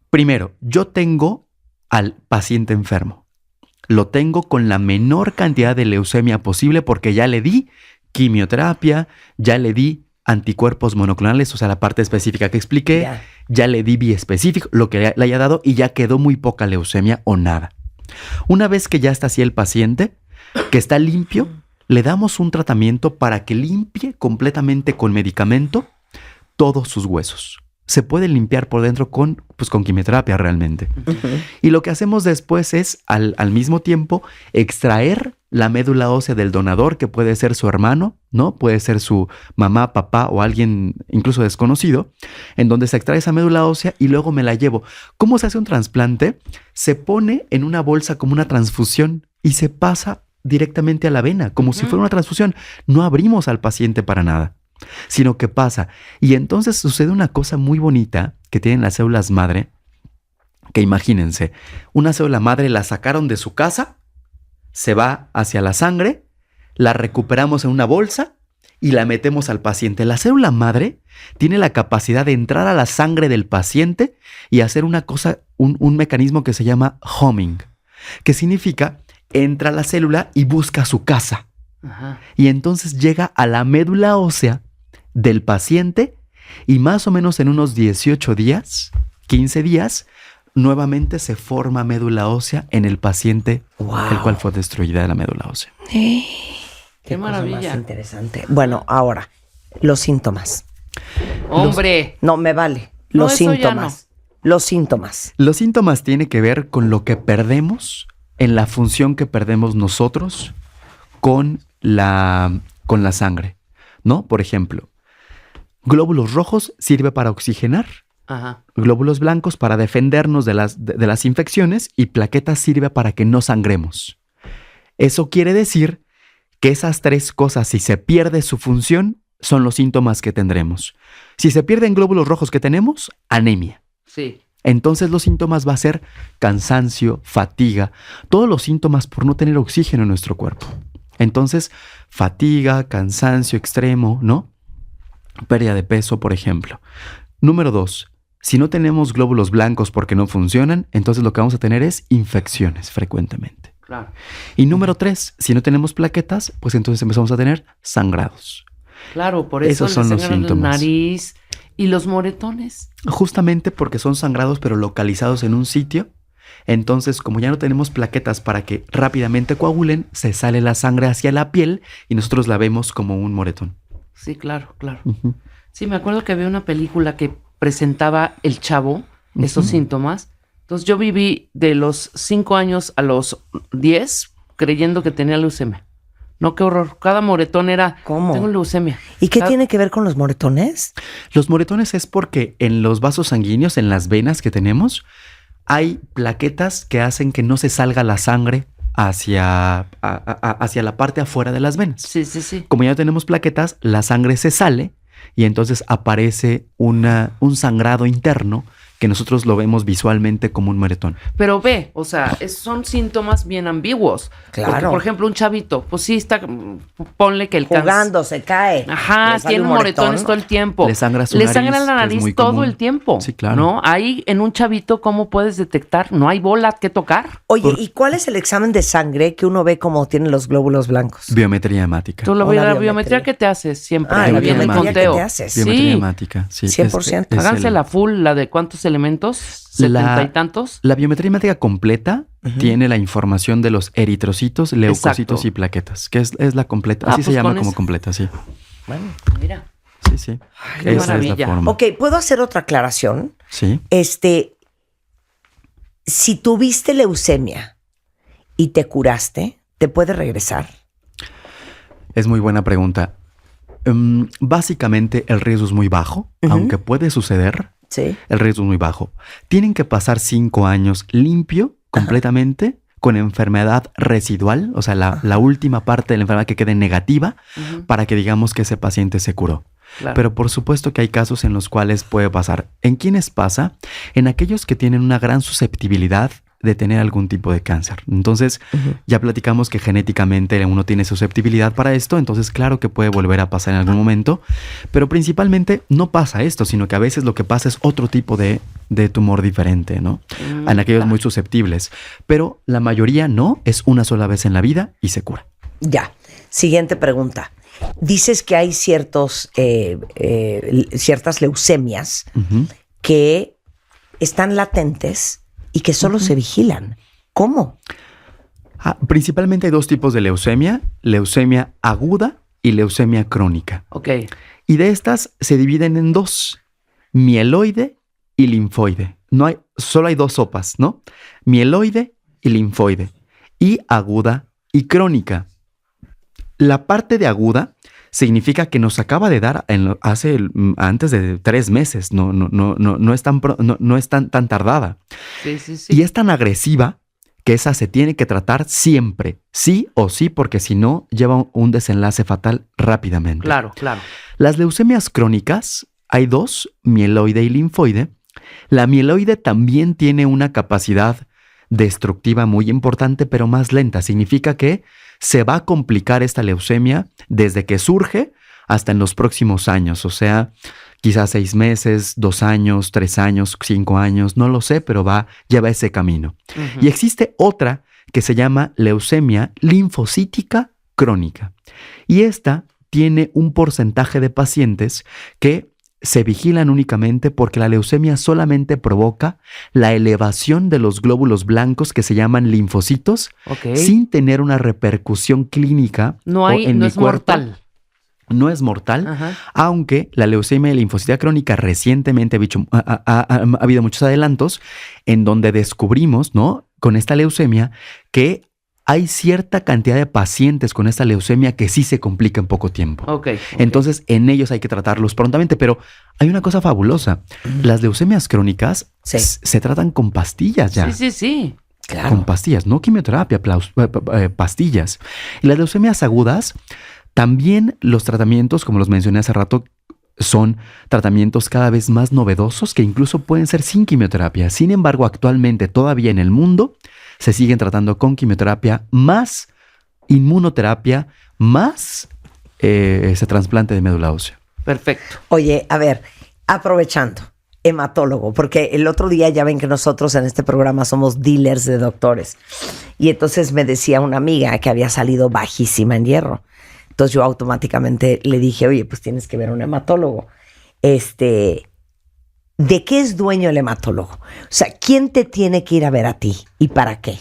Primero, yo tengo al paciente enfermo. Lo tengo con la menor cantidad de leucemia posible porque ya le di quimioterapia, ya le di anticuerpos monoclonales, o sea, la parte específica que expliqué, ya le di biespecífico, lo que le haya dado y ya quedó muy poca leucemia o nada. Una vez que ya está así el paciente, que está limpio, le damos un tratamiento para que limpie completamente con medicamento todos sus huesos. se puede limpiar por dentro con quimioterapia realmente. Y lo que hacemos después es, al mismo tiempo, extraer la médula ósea del donador, que puede ser su hermano, ¿no? Puede ser su mamá, papá o alguien incluso desconocido, en donde se extrae esa médula ósea y luego me la llevo. ¿Cómo se hace un trasplante? Se pone en una bolsa como una transfusión y se pasa directamente a la vena, como si fuera una transfusión. No abrimos al paciente para nada, sino que pasa. Y entonces sucede una cosa muy bonita que tienen las células madre, que imagínense, una célula madre la sacaron de su casa, se va hacia la sangre, la recuperamos en una bolsa y la metemos al paciente. La célula madre tiene la capacidad de entrar a la sangre del paciente y hacer una cosa, un mecanismo que se llama homing, que significa entra a la célula y busca su casa. Ajá. Y entonces llega a la médula ósea del paciente y más o menos en unos 18 días, 15 días, nuevamente se forma médula ósea en el paciente, el cual fue destruida la médula ósea. Qué cosa maravilla. más interesante. Bueno, ahora, los síntomas. Hombre. No, me vale. No, Los eso ya síntomas. Los síntomas. Los síntomas tienen que ver con lo que perdemos, en la función que perdemos nosotros con la sangre, ¿no? Por ejemplo, glóbulos rojos sirve para oxigenar, Ajá. glóbulos blancos para defendernos de las infecciones y plaquetas sirve para que no sangremos. Eso quiere decir que esas tres cosas, si se pierde su función, son los síntomas que tendremos. Si se pierden glóbulos rojos que tenemos, anemia. Sí. Entonces los síntomas va a ser cansancio, fatiga, todos los síntomas por no tener oxígeno en nuestro cuerpo. Entonces, fatiga, cansancio extremo, ¿no? Pérdida de peso, por ejemplo. Número 2, si no tenemos glóbulos blancos porque no funcionan, entonces lo que vamos a tener es infecciones frecuentemente. Claro. Y número 3, si no tenemos plaquetas, pues entonces empezamos a tener sangrados. Claro, por eso Esos son le los sangran la síntomas. nariz y los moretones. Justamente porque son sangrados pero localizados en un sitio. Entonces, como ya no tenemos plaquetas para que rápidamente coagulen, se sale la sangre hacia la piel y nosotros la vemos como un moretón. Sí, claro, claro. Ujú. Sí, me acuerdo que había una película que presentaba el chavo, esos síntomas. Entonces yo viví de los 5 años a los 10 creyendo que tenía leucemia. No, qué horror. Cada moretón era, ¿Cómo? tengo leucemia. ¿Y qué Cada- tiene que ver con los moretones? Los moretones es porque en los vasos sanguíneos, en las venas que tenemos, hay plaquetas que hacen que no se salga la sangre hacia la parte afuera de las venas. Sí, sí, sí. Como ya no tenemos plaquetas, la sangre se sale y entonces aparece un sangrado interno que nosotros lo vemos visualmente como un moretón. Pero ve, o sea, son síntomas bien ambiguos. Claro. Porque, por ejemplo, un chavito, pues sí está, ponle que el cáncer. Jugando, se cae. Ajá, le sale tiene un moretón. moretones todo el tiempo. Le sangra su Le nariz, sangra la que es nariz muy todo común. el tiempo. Sí, claro. ¿No? Ahí en un chavito, ¿cómo puedes detectar? No hay bola que tocar. Oye, ¿y cuál es el examen de sangre que uno ve como tienen los glóbulos blancos? Biometría hemática. Tú la Una biometría biometría. que te haces siempre. Ah, ahí la viene el biometría que conteo. te haces. Biometría Sí. hemática, sí. 100%. Háganse el- la full, la de cuántos elementos, 70 y tantos. La biometría hemática completa tiene la información de los eritrocitos, leucocitos Exacto. y plaquetas, que es la completa. Ah, Así se pues llama con como esa. completa, sí. Bueno. Mira. Sí, sí. qué Esa es maravilla. la forma. Ok, ¿puedo hacer otra aclaración? Sí. Si tuviste leucemia y te curaste, ¿te puede regresar? Es muy buena pregunta. Básicamente el riesgo es muy bajo, aunque puede suceder. Sí. El riesgo es muy bajo. Tienen que pasar 5 años limpio, completamente, con enfermedad residual, o sea, la última parte de la enfermedad que quede negativa, para que digamos que ese paciente se curó. Claro. Pero por supuesto que hay casos en los cuales puede pasar. ¿En quiénes pasa? En aquellos que tienen una gran susceptibilidad de tener algún tipo de cáncer. Entonces, ya platicamos que genéticamente uno tiene susceptibilidad para esto, entonces claro que puede volver a pasar en algún momento, pero principalmente no pasa esto, sino que a veces lo que pasa es otro tipo de tumor diferente, ¿no? En aquellos muy susceptibles. Pero la mayoría no, es una sola vez en la vida y se cura. Ya. Siguiente pregunta. Dices que hay ciertas leucemias Ujú. que están latentes y que solo se vigilan. ¿Cómo? Principalmente hay 2 tipos de leucemia aguda y leucemia crónica. Ok. Y de estas se dividen en 2. mieloide y linfoide. Solo hay 2 sopas, ¿no? Mieloide y linfoide. Y aguda y crónica. La parte de aguda significa que nos acaba de dar antes de 3 meses. No es tan tardada. Sí. Y es tan agresiva que esa se tiene que tratar siempre, sí o sí, porque si no, lleva un desenlace fatal rápidamente. Claro. Las leucemias crónicas, hay 2, mieloide y linfoide. La mieloide también tiene una capacidad destructiva muy importante, pero más lenta. Significa que se va a complicar esta leucemia desde que surge hasta en los próximos años. O sea, quizás 6 meses, 2 años, 3 años, 5 años, no lo sé, pero lleva ese camino. Uh-huh. Y existe otra que se llama leucemia linfocítica crónica. Y esta tiene un porcentaje de pacientes que se vigilan únicamente porque la leucemia solamente provoca la elevación de los glóbulos blancos que se llaman linfocitos, sin tener una repercusión clínica no es mortal. No es mortal, Ajá. Aunque la leucemia linfocítica crónica recientemente ha habido muchos adelantos en donde descubrimos, ¿no?, con esta leucemia que hay cierta cantidad de pacientes con esta leucemia que sí se complica en poco tiempo. Okay. Entonces, en ellos hay que tratarlos prontamente. Pero hay una cosa fabulosa. Las leucemias crónicas se tratan con pastillas ya. Sí. Claro. Con pastillas, no quimioterapia, pastillas. Y las leucemias agudas, también los tratamientos, como los mencioné hace rato, son tratamientos cada vez más novedosos que incluso pueden ser sin quimioterapia. Sin embargo, actualmente todavía en el mundo se siguen tratando con quimioterapia más inmunoterapia más ese trasplante de médula ósea. Perfecto. Oye, a ver, aprovechando, hematólogo, porque el otro día ya ven que nosotros en este programa somos dealers de doctores. Y entonces me decía una amiga que había salido bajísima en hierro. Entonces yo automáticamente le dije, oye, pues tienes que ver a un hematólogo. ¿De qué es dueño el hematólogo? O sea, ¿quién te tiene que ir a ver a ti y para qué?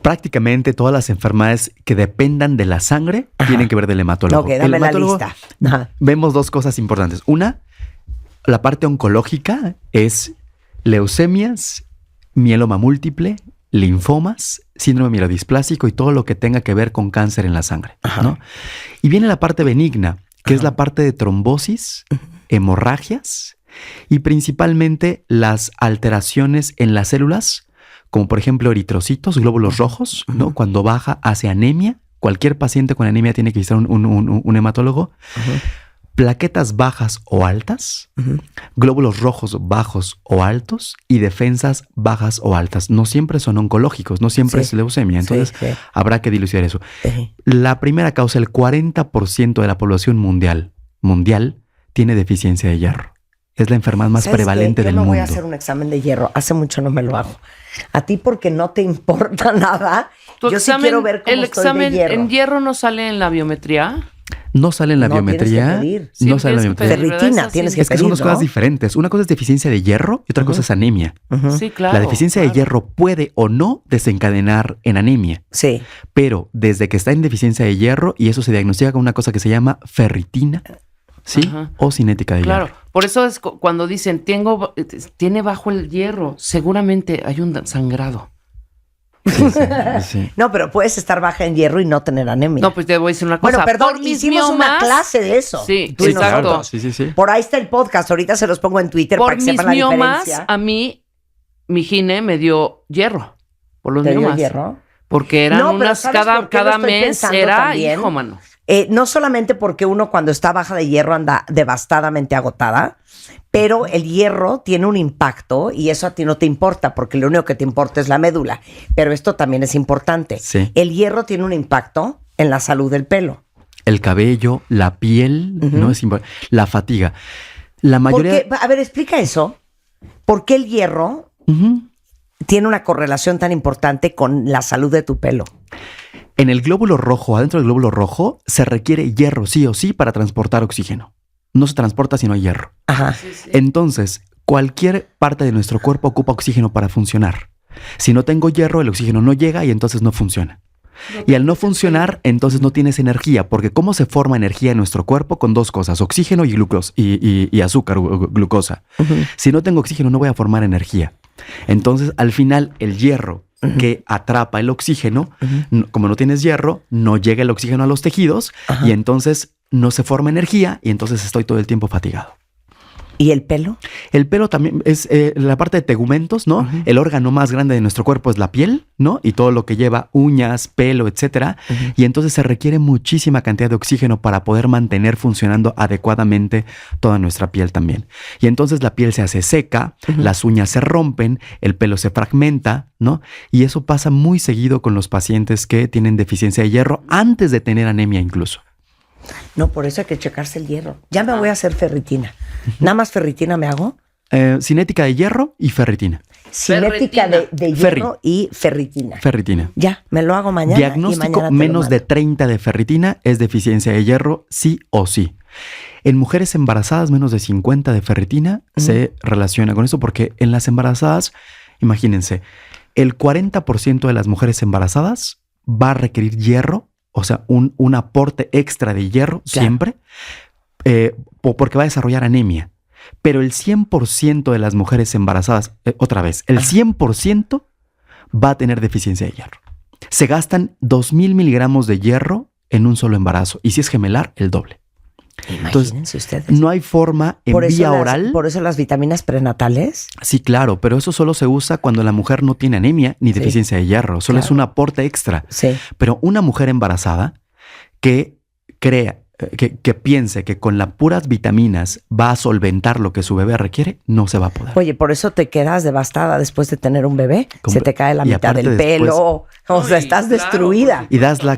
Prácticamente todas las enfermedades que dependan de la sangre tienen que ver del hematólogo. Ok, dame la lista. Ajá. Vemos 2 cosas importantes. Una, la parte oncológica es leucemias, mieloma múltiple, linfomas, síndrome mielodisplásico y todo lo que tenga que ver con cáncer en la sangre, ¿no? Y viene la parte benigna, que es la parte de trombosis, hemorragias y principalmente las alteraciones en las células, como por ejemplo eritrocitos, glóbulos rojos, ¿no? Cuando baja hacia anemia, cualquier paciente con anemia tiene que visitar un hematólogo. Plaquetas bajas o altas, glóbulos rojos bajos o altos y defensas bajas o altas. No siempre son oncológicos, no siempre es leucemia. Entonces habrá que dilucidar eso. La primera causa, el 40% de la población mundial tiene deficiencia de hierro. Es la enfermedad más prevalente del mundo. Yo no voy a hacer un examen de hierro. Hace mucho no me lo hago. A ti porque no te importa nada. Yo sí quiero ver cómo estoy de hierro. ¿En hierro no sale en la biometría? No sale en la biometría. No sale en la biometría. Ferritina tienes que pedir. Es que son 2 cosas diferentes. Una cosa es deficiencia de hierro y otra cosa es anemia. Sí, claro. La deficiencia de hierro puede o no desencadenar en anemia. Sí. Pero desde que está en deficiencia de hierro, y eso se diagnostica con una cosa que se llama ferritina, ¿sí? O cinética de hierro. Claro. Por eso es cuando dicen, tiene bajo el hierro, seguramente hay un sangrado. Sí. No, pero puedes estar baja en hierro y no tener anemia. No, pues te voy a decir una cosa. Bueno, perdón, hicimos una clase de eso. Sí, Tú y exacto. nosotros. Sí. Por ahí está el podcast. Ahorita se los pongo en Twitter para que sepan la diferencia. Por mis miomas, a mí, mi gine me dio hierro. Por los ¿Te dio miomas. hierro? Porque eran unas, cada mes era, también? hijo, mano. No solamente porque uno cuando está baja de hierro anda devastadamente agotada, pero el hierro tiene un impacto y eso a ti no te importa porque lo único que te importa es la médula. Pero esto también es importante. Sí. El hierro tiene un impacto en la salud del pelo. El cabello, la piel, no es importante. La fatiga. La mayoría... A ver, explica eso. ¿Por qué el hierro tiene una correlación tan importante con la salud de tu pelo? En el glóbulo rojo, adentro del glóbulo rojo, se requiere hierro sí o sí para transportar oxígeno. No se transporta si no hay hierro. Ajá. Sí. Entonces, cualquier parte de nuestro cuerpo ocupa oxígeno para funcionar. Si no tengo hierro, el oxígeno no llega y entonces no funciona. Y al no funcionar, entonces no tienes energía, porque ¿cómo se forma energía en nuestro cuerpo? Con dos cosas, oxígeno y glucosa, y azúcar, glucosa. Si no tengo oxígeno, no voy a formar energía. Entonces, al final, el hierro que atrapa el oxígeno, como no tienes hierro, no llega el oxígeno a los tejidos y entonces no se forma energía y entonces estoy todo el tiempo fatigado. ¿Y el pelo? El pelo también es la parte de tegumentos, ¿no? El órgano más grande de nuestro cuerpo es la piel, ¿no? Y todo lo que lleva uñas, pelo, etcétera. Y entonces se requiere muchísima cantidad de oxígeno para poder mantener funcionando adecuadamente toda nuestra piel también. Y entonces la piel se hace seca, las uñas se rompen, el pelo se fragmenta, ¿no? Y eso pasa muy seguido con los pacientes que tienen deficiencia de hierro antes de tener anemia incluso. No, por eso hay que checarse el hierro. Ya me voy a hacer ferritina. ¿Nada más ferritina me hago? Cinética de hierro y ferritina. Cinética de hierro y ferritina. Ferritina. Ya, me lo hago mañana. Diagnóstico y mañana menos de 30 de ferritina es deficiencia de hierro, sí o sí. En mujeres embarazadas, menos de 50 de ferritina se relaciona con eso, porque en las embarazadas, imagínense, el 40% de las mujeres embarazadas va a requerir hierro, o sea, un aporte extra de hierro siempre, porque va a desarrollar anemia. Pero el 100% de las mujeres embarazadas, otra vez, el 100% va a tener deficiencia de hierro. Se gastan 2,000 miligramos de hierro en un solo embarazo. Y si es gemelar, el doble. Imagínense entonces, ustedes. No hay forma en vía oral. Por eso las vitaminas prenatales. Sí, claro, pero eso solo se usa cuando la mujer no tiene anemia ni deficiencia de hierro. Solo es un aporte extra. Sí. Pero una mujer embarazada que piense que con las puras vitaminas va a solventar lo que su bebé requiere, no se va a poder. Oye, por eso te quedas devastada después de tener un bebé. Se te cae la mitad del pelo. O sea, estás destruida. Y das la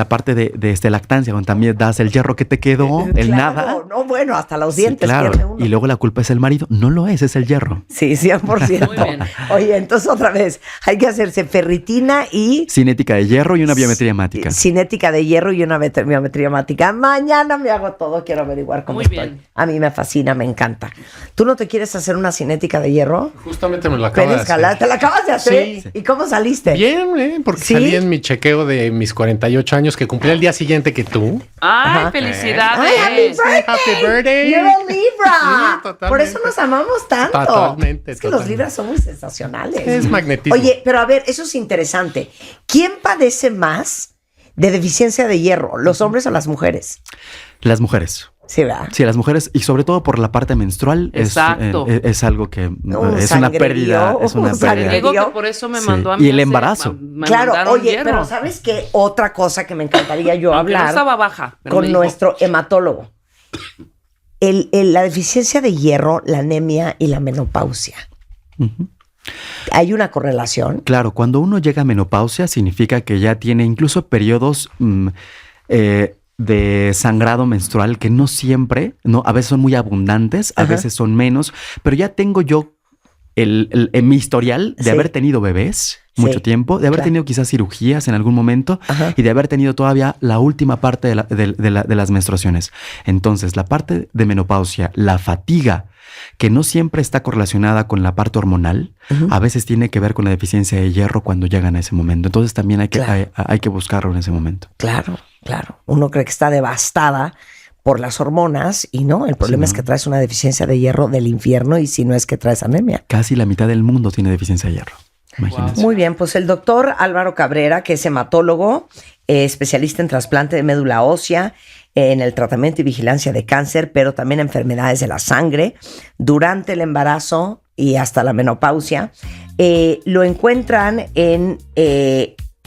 parte de lactancia, cuando también das el hierro que te quedó, el nada. No, bueno, hasta los dientes. Sí, claro. Y luego la culpa es el marido. No lo es el hierro. Sí, 100%. Muy bien. Oye, entonces otra vez, hay que hacerse ferritina y... Cinética de hierro y una biometría hemática. Cinética de hierro y una biometría hemática. Mañana me hago todo, quiero averiguar cómo estoy. Bien. A mí me fascina, me encanta. ¿Tú no te quieres hacer una cinética de hierro? Justamente me lo acabo de hacer. ¿Te la acabas de hacer? Sí. ¿Y cómo saliste? Bien, porque ¿Sí? salí en mi chequeo de mis 48 años que cumplí el día siguiente que tú. ¡Ay, Ajá. felicidades! ¡Ay, Happy birthday! ¡You're a Libra! Sí, totalmente. Por eso nos amamos tanto. Totalmente, Es que los totalmente. Libras son muy sensacionales. Es magnetismo. Oye, pero a ver, eso es interesante. ¿Quién padece más de deficiencia de hierro? ¿Los hombres o las mujeres? Las mujeres. Sí, ¿verdad? Sí, las mujeres, y sobre todo por la parte menstrual, Exacto. es algo que Un es una pérdida. sangrerío, Es una un pérdida. Digo que por eso me Sí. mandó a Y mí. el a hacer- embarazo. me Claro, mandaron oye, hierro. pero ¿sabes qué? Otra cosa que me encantaría yo Aunque no hablar estaba baja. pero me con dijo, nuestro hematólogo. La deficiencia de hierro, la anemia y la menopausia. Ujú. ¿Hay una correlación? Claro, cuando uno llega a menopausia significa que ya tiene incluso periodos de sangrado menstrual que no siempre, no, a veces son muy abundantes, a Ajá. veces son menos, pero ya tengo yo en mi historial de Sí. haber tenido bebés Sí, mucho tiempo, de haber claro. tenido quizás cirugías en algún momento Ajá. y de haber tenido todavía la última parte de las menstruaciones. Entonces, la parte de menopausia, la fatiga, que no siempre está correlacionada con la parte hormonal, a veces tiene que ver con la deficiencia de hierro cuando llegan a ese momento. Entonces también hay que buscarlo en ese momento. Claro, claro. Uno cree que está devastada por las hormonas y no, el problema Sí, es que traes una deficiencia de hierro del infierno y si no es que traes anemia. Casi la mitad del mundo tiene deficiencia de hierro. Imagínense. Muy bien, pues el doctor Álvaro Cabrera, que es hematólogo, especialista en trasplante de médula ósea, en el tratamiento y vigilancia de cáncer, pero también enfermedades de la sangre, durante el embarazo y hasta la menopausia. Lo encuentran en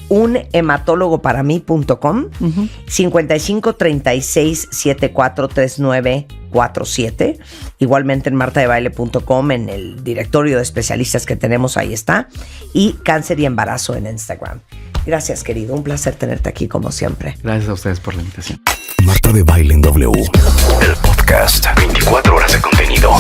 unhematólogoparamí.com, 55 36 74 39 47. Igualmente en martadebaile.com, en el directorio de especialistas que tenemos, ahí está. Y cáncer y embarazo en Instagram. Gracias, querido. Un placer tenerte aquí como siempre. Gracias a ustedes por la invitación. Marta de Baile en W. El podcast. 24 horas de contenido.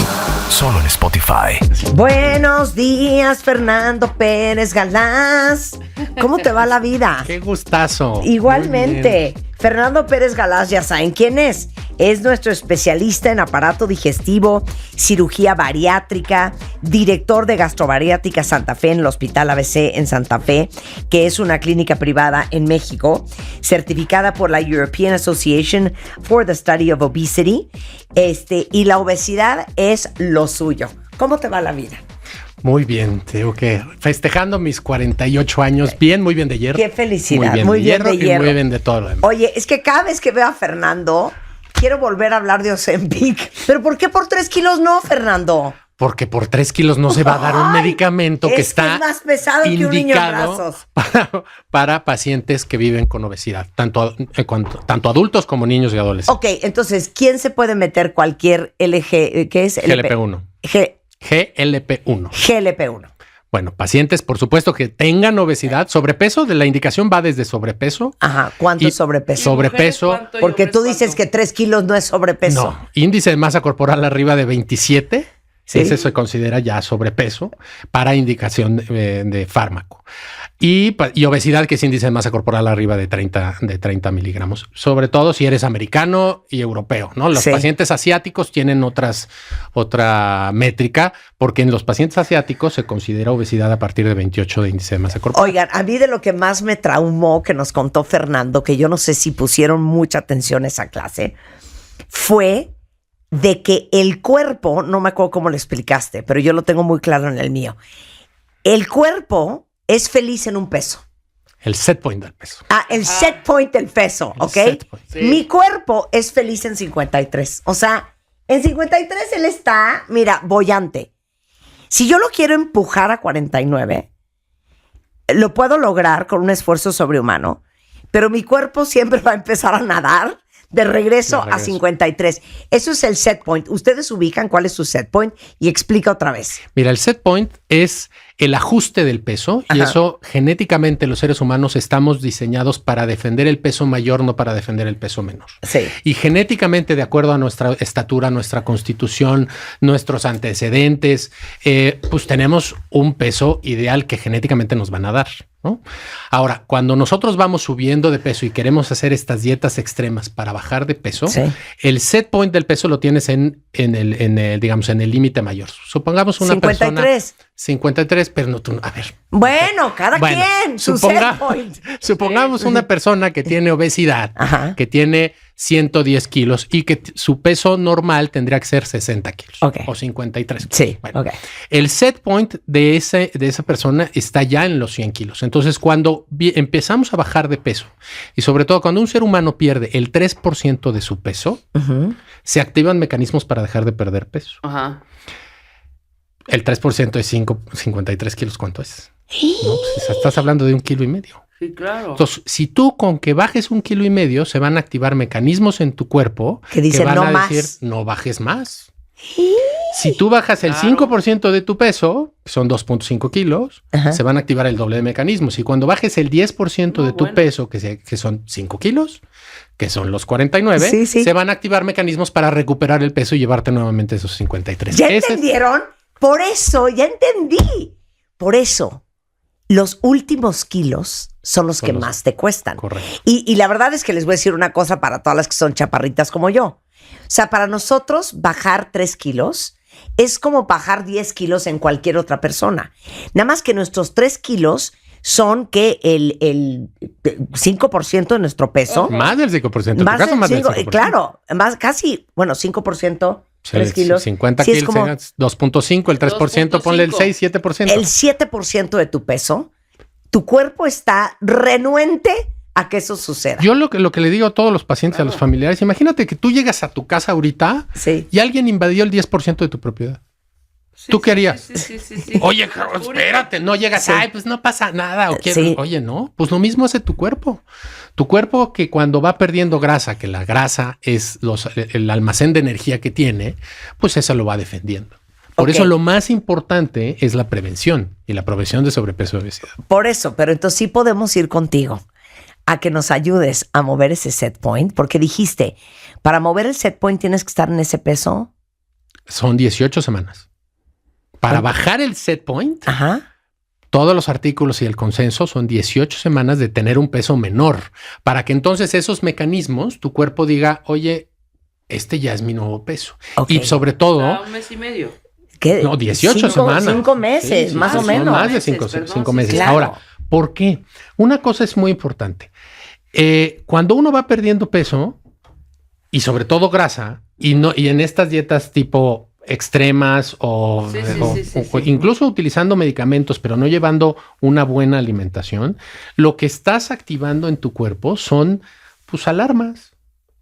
Solo en Spotify. Buenos días, Fernando Pérez Galás. ¿Cómo te va la vida? ¡Qué gustazo! Igualmente. Fernando Pérez Galaz, ya saben quién es. Es nuestro especialista en aparato digestivo, cirugía bariátrica, director de Gastrobariátrica Santa Fe en el Hospital ABC en Santa Fe, que es una clínica privada en México, certificada por la European Association for the Study of Obesity. Y la obesidad es lo suyo. ¿Cómo te va la vida? Muy bien, te digo que festejando mis 48 años, muy bien de hierro. Qué felicidad, muy bien de hierro. Y muy bien de todo lo demás. Oye, es que cada vez que veo a Fernando, quiero volver a hablar de Ozempic. ¿Pero por qué por 3 kilos no, Fernando? Porque por 3 kilos no se va a dar un medicamento que está más pesado que un niño en brazos. Para pacientes que viven con obesidad, tanto adultos como niños y adolescentes. Ok, entonces, ¿quién se puede meter cualquier LG? ¿Qué es? GLP-1. GLP-1. GLP-1. Bueno, pacientes, por supuesto, que tengan obesidad, sobrepeso, de la indicación va desde sobrepeso. Ajá, ¿cuánto es sobrepeso? Sobrepeso. Porque tú dices que 3 kilos no es sobrepeso. No, índice de masa corporal arriba de 27. ¿Sí? Ese se considera ya sobrepeso para indicación de fármaco. Y obesidad, que es índice de masa corporal arriba de 30 miligramos. Sobre todo si eres americano y europeo, ¿no? Los pacientes asiáticos tienen otra métrica, porque en los pacientes asiáticos se considera obesidad a partir de 28 de índice de masa corporal. Oigan, a mí de lo que más me traumó que nos contó Fernando, que yo no sé si pusieron mucha atención a esa clase, fue de que el cuerpo, no me acuerdo cómo lo explicaste, pero yo lo tengo muy claro en el mío. El cuerpo es feliz en un peso. El set point del peso. El set point del peso, ¿ok? Sí. Mi cuerpo es feliz en 53. O sea, en 53 él está, mira, boyante. Si yo lo quiero empujar a 49, lo puedo lograr con un esfuerzo sobrehumano, pero mi cuerpo siempre va a empezar a nadar de regreso a 53. Eso es el set point. Ustedes ubican cuál es su set point y explica otra vez. Mira, el set point es el ajuste del peso. Ajá. Y eso genéticamente los seres humanos estamos diseñados para defender el peso mayor, no para defender el peso menor. Sí. Y genéticamente, de acuerdo a nuestra estatura, nuestra constitución, nuestros antecedentes, pues tenemos un peso ideal que genéticamente nos van a dar, ¿no? Ahora, cuando nosotros vamos subiendo de peso y queremos hacer estas dietas extremas para bajar de peso, el set point del peso lo tienes en el límite mayor. Supongamos una 53. 53, pero no tú. A ver. Bueno, cada quien. Su set point. Supongamos una persona que tiene obesidad, ajá, que tiene 110 kilos y que su peso normal tendría que ser 60 kilos o 53. Sí, bueno, el set point de esa persona está ya en los 100 kilos. Entonces, cuando empezamos a bajar de peso y sobre todo cuando un ser humano pierde el 3% de su peso, se activan mecanismos para dejar de perder peso. Ajá. El 3% de 53 kilos, ¿cuánto es? No, pues estás hablando de 1,5 kilos. Sí, claro. Entonces, si tú con que bajes 1,5 kilos, se van a activar mecanismos en tu cuerpo que dicen van no a más. decir no bajes más. Si tú bajas el 5% de tu peso, que son 2.5 kilos, ajá, se van a activar el doble de mecanismos. Y cuando bajes el 10% de tu peso, que son 5 kilos, que son los 49, se van a activar mecanismos para recuperar el peso y llevarte nuevamente esos 53. ¿Ya entendieron? Por eso, ya entendí. Por eso, los últimos kilos son los que más te cuestan. Correcto. Y la verdad es que les voy a decir una cosa para todas las que son chaparritas como yo. O sea, para nosotros bajar 3 kilos es como bajar 10 kilos en cualquier otra persona. Nada más que nuestros 3 kilos son que el 5% de nuestro peso. Más del 5%. En tu caso, más del 5%. Claro, más casi, 5%. 3 kilos. 50 kilos, 2.5, el 3%, ponle el 6, 7%. El 7% de tu peso, tu cuerpo está renuente a que eso suceda. Yo lo que le digo a todos los pacientes, a los familiares, imagínate que tú llegas a tu casa ahorita y alguien invadió el 10% de tu propiedad. ¿Tú qué harías? Sí. Oye, espérate, no llegas, pues no pasa nada. Oye, no, pues lo mismo hace tu cuerpo. Tu cuerpo, que cuando va perdiendo grasa, que la grasa es el almacén de energía que tiene, pues eso lo va defendiendo. Por eso lo más importante es la prevención y la prevención de sobrepeso y obesidad. Por eso, pero entonces sí podemos ir contigo a que nos ayudes a mover ese set point, porque dijiste, para mover el set point tienes que estar en ese peso. Son 18 semanas. Para bajar el set point, Todos los artículos y el consenso son 18 semanas de tener un peso menor, para que entonces esos mecanismos, tu cuerpo diga, oye, este ya es mi nuevo peso. Okay. Y sobre todo... Un mes y medio. ¿Qué? No, 18 semanas. 5 meses, más o son menos. Más de Perdón, 5 sí, meses. claro. Ahora, ¿por qué? Una cosa es muy importante. Cuando uno va perdiendo peso, y sobre todo grasa, y en estas dietas tipo extremas o incluso utilizando medicamentos, pero no llevando una buena alimentación, lo que estás activando en tu cuerpo son pues alarmas.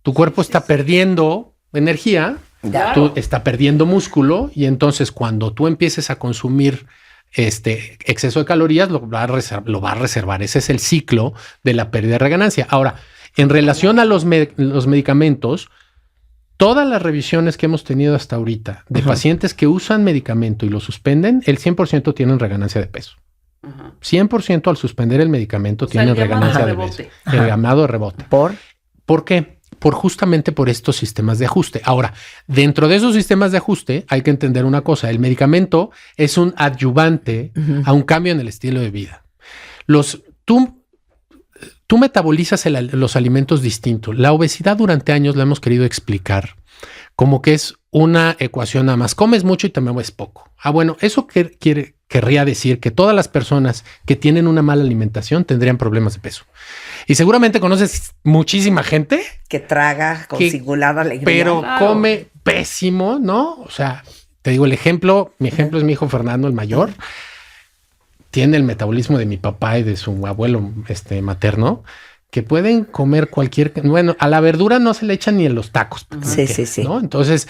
Tu cuerpo está perdiendo energía, Claro. tú está perdiendo músculo, y entonces cuando tú empieces a consumir exceso de calorías, lo va a reservar. Ese es el ciclo de la pérdida de ganancia. Ahora, en relación a los medicamentos, todas las revisiones que hemos tenido hasta ahorita de pacientes que usan medicamento y lo suspenden, el 100% tienen reganancia de peso. Ajá. 100% al suspender el medicamento tienen el llamado reganancia de rebote. peso. El llamado rebote. ¿Por qué? Justamente por estos sistemas de ajuste. Ahora, dentro de esos sistemas de ajuste hay que entender una cosa. El medicamento es un adyuvante a un cambio en el estilo de vida. Tú metabolizas los alimentos distintos. La obesidad durante años la hemos querido explicar como que es una ecuación nada más. Comes mucho y te mueves poco. Bueno, eso querría decir que todas las personas que tienen una mala alimentación tendrían problemas de peso. Y seguramente conoces muchísima gente que traga con singular alegría. Pero Claro. come pésimo, ¿no? O sea, te digo mi ejemplo es mi hijo Fernando, el mayor. Tiene el metabolismo de mi papá y de su abuelo materno, que pueden comer bueno, a la verdura no se le echan ni en los tacos. Sí. ¿no? Entonces,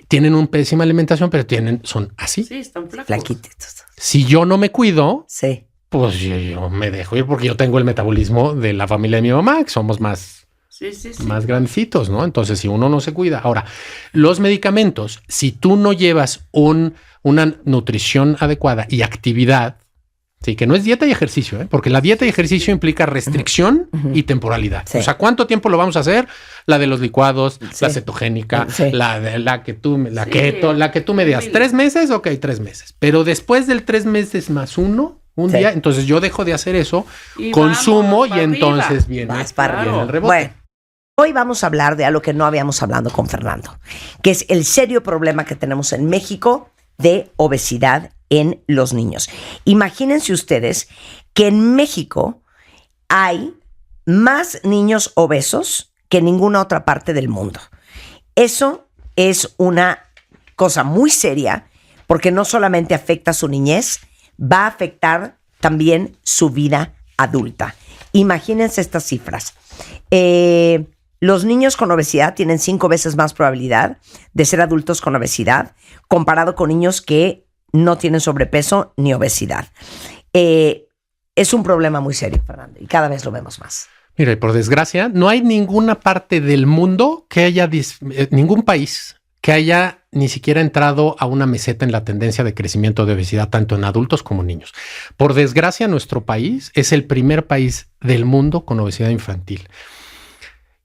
tienen una pésima alimentación, pero son así. Sí, están flacos. Flaquitos. Si yo no me cuido, Sí. pues yo me dejo ir porque yo tengo el metabolismo de la familia de mi mamá, que somos más grandecitos, ¿no? Entonces, si uno no se cuida. Ahora, los medicamentos, si tú no llevas una nutrición adecuada y actividad, sí, que no es dieta y ejercicio, porque la dieta y ejercicio implica restricción y temporalidad. Sí. O sea, ¿cuánto tiempo lo vamos a hacer? La de los licuados, la cetogénica, Sí. la keto, la que tú me digas. 3 meses, ok, 3 meses. Pero después del 3 meses más un Sí. día, entonces yo dejo de hacer eso, Y consumo vámonos y para entonces arriba. viene, Vas para viene arriba. el rebote. Bueno, hoy vamos a hablar de algo que no habíamos hablado con Fernando, que es el serio problema que tenemos en México de obesidad en los niños. Imagínense ustedes que en México hay más niños obesos que en ninguna otra parte del mundo. Eso es una cosa muy seria porque no solamente afecta a su niñez, va a afectar también su vida adulta. Imagínense estas cifras. Los niños con obesidad tienen 5 veces más probabilidad de ser adultos con obesidad comparado con niños que no tienen sobrepeso ni obesidad. Es un problema muy serio, Fernando, y cada vez lo vemos más. Mira, y por desgracia, no hay ninguna parte del mundo que haya, ningún país que haya ni siquiera entrado a una meseta en la tendencia de crecimiento de obesidad, tanto en adultos como niños. Por desgracia, nuestro país es el primer país del mundo con obesidad infantil.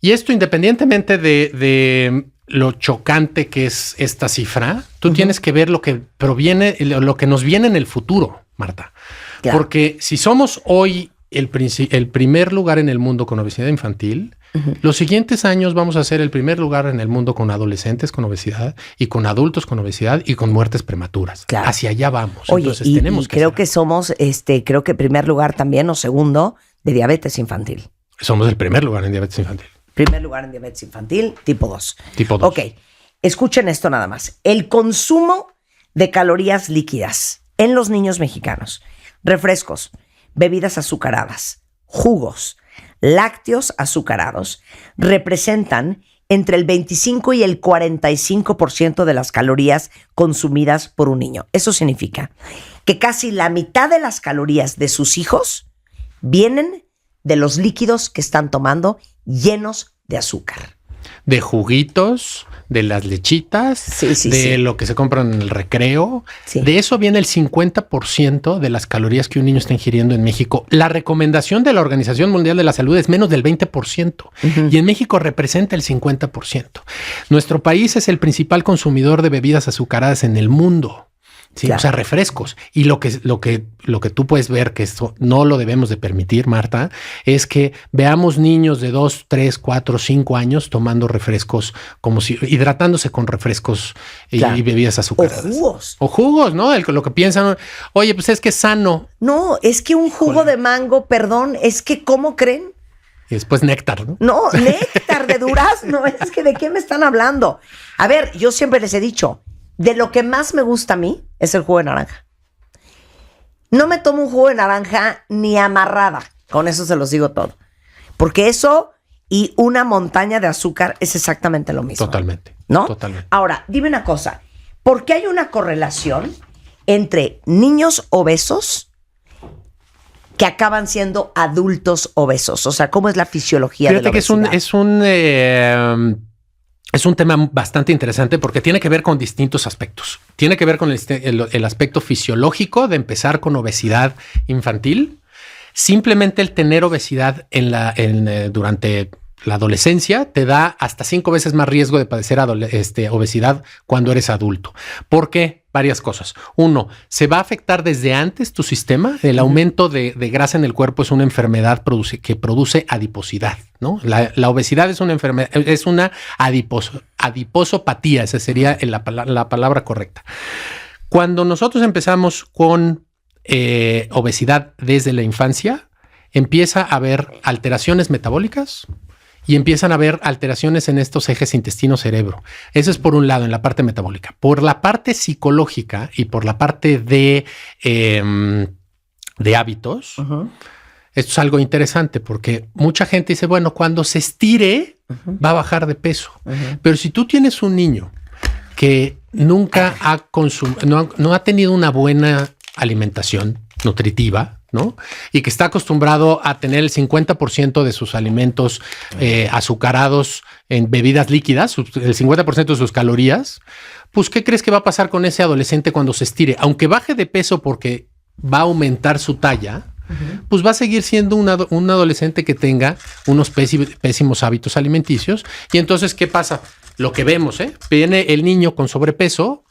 Y esto, independientemente de lo chocante que es esta cifra, tú tienes que ver lo que nos viene en el futuro, Marta. Claro. Porque si somos hoy el primer lugar en el mundo con obesidad infantil, los siguientes años vamos a ser el primer lugar en el mundo con adolescentes con obesidad y con adultos con obesidad y con muertes prematuras. Claro. Hacia allá vamos. Oye, entonces y tenemos que creo hacer. que somos, creo que primer lugar también o segundo de diabetes infantil. Somos el primer lugar en diabetes infantil. Primer lugar en diabetes infantil, tipo 2. Tipo 2. Ok, escuchen esto nada más. El consumo de calorías líquidas en los niños mexicanos, refrescos, bebidas azucaradas, jugos, lácteos azucarados, representan entre el 25 y el 45% de las calorías consumidas por un niño. Eso significa que casi la mitad de las calorías de sus hijos vienen de los líquidos que están tomando llenos de azúcar. De juguitos, de las lechitas, de lo que se compran en el recreo. Sí. De eso viene el 50% de las calorías que un niño está ingiriendo en México. La recomendación de la Organización Mundial de la Salud es menos del 20%. Y en México representa el 50%. Nuestro país es el principal consumidor de bebidas azucaradas en el mundo. Sí, Claro. o sea, refrescos. Y lo que tú puedes ver, que esto no lo debemos de permitir, Marta, es que veamos niños de 2, 3, 4, 5 años tomando refrescos, como si hidratándose con refrescos Claro. y bebidas O azucaradas. jugos. O jugos, ¿no? Lo que piensan, oye, pues es que es sano. No, es que un jugo de mango, perdón, es que ¿cómo creen? Y después néctar, ¿no? No, néctar de durazno, es que ¿de qué me están hablando? A ver, yo siempre les he dicho, de lo que más me gusta a mí es el jugo de naranja. No me tomo un jugo de naranja ni amarrada, con eso se los digo todo. Porque eso y una montaña de azúcar es exactamente lo mismo. Totalmente. ¿No? Totalmente. Ahora, dime una cosa, ¿por qué hay una correlación entre niños obesos que acaban siendo adultos obesos? O sea, ¿cómo es la fisiología de la Fíjate que obesidad? es un tema bastante interesante porque tiene que ver con distintos aspectos. Tiene que ver con el aspecto fisiológico de empezar con obesidad infantil. Simplemente el tener obesidad durante la adolescencia te da hasta 5 veces más riesgo de padecer obesidad cuando eres adulto. ¿Por qué? Varias cosas. Uno, se va a afectar desde antes tu sistema. El aumento de grasa en el cuerpo es una enfermedad que produce adiposidad, ¿no? La obesidad es una enfermedad, es una adiposopatía. Esa sería la palabra correcta. Cuando nosotros empezamos con obesidad desde la infancia, empieza a haber alteraciones metabólicas y empiezan a haber alteraciones en estos ejes intestino-cerebro. Eso es por un lado, en la parte metabólica. Por la parte psicológica y por la parte de hábitos, esto es algo interesante porque mucha gente dice, bueno, cuando se estire va a bajar de peso. Pero si tú tienes un niño que nunca no ha tenido una buena alimentación nutritiva, ¿no? Y que está acostumbrado a tener el 50% de sus alimentos azucarados en bebidas líquidas, el 50% de sus calorías, pues ¿qué crees que va a pasar con ese adolescente cuando se estire? Aunque baje de peso porque va a aumentar su talla, pues va a seguir siendo un adolescente que tenga unos pésimos hábitos alimenticios. Y entonces, ¿qué pasa? Lo que vemos, viene el niño con sobrepeso,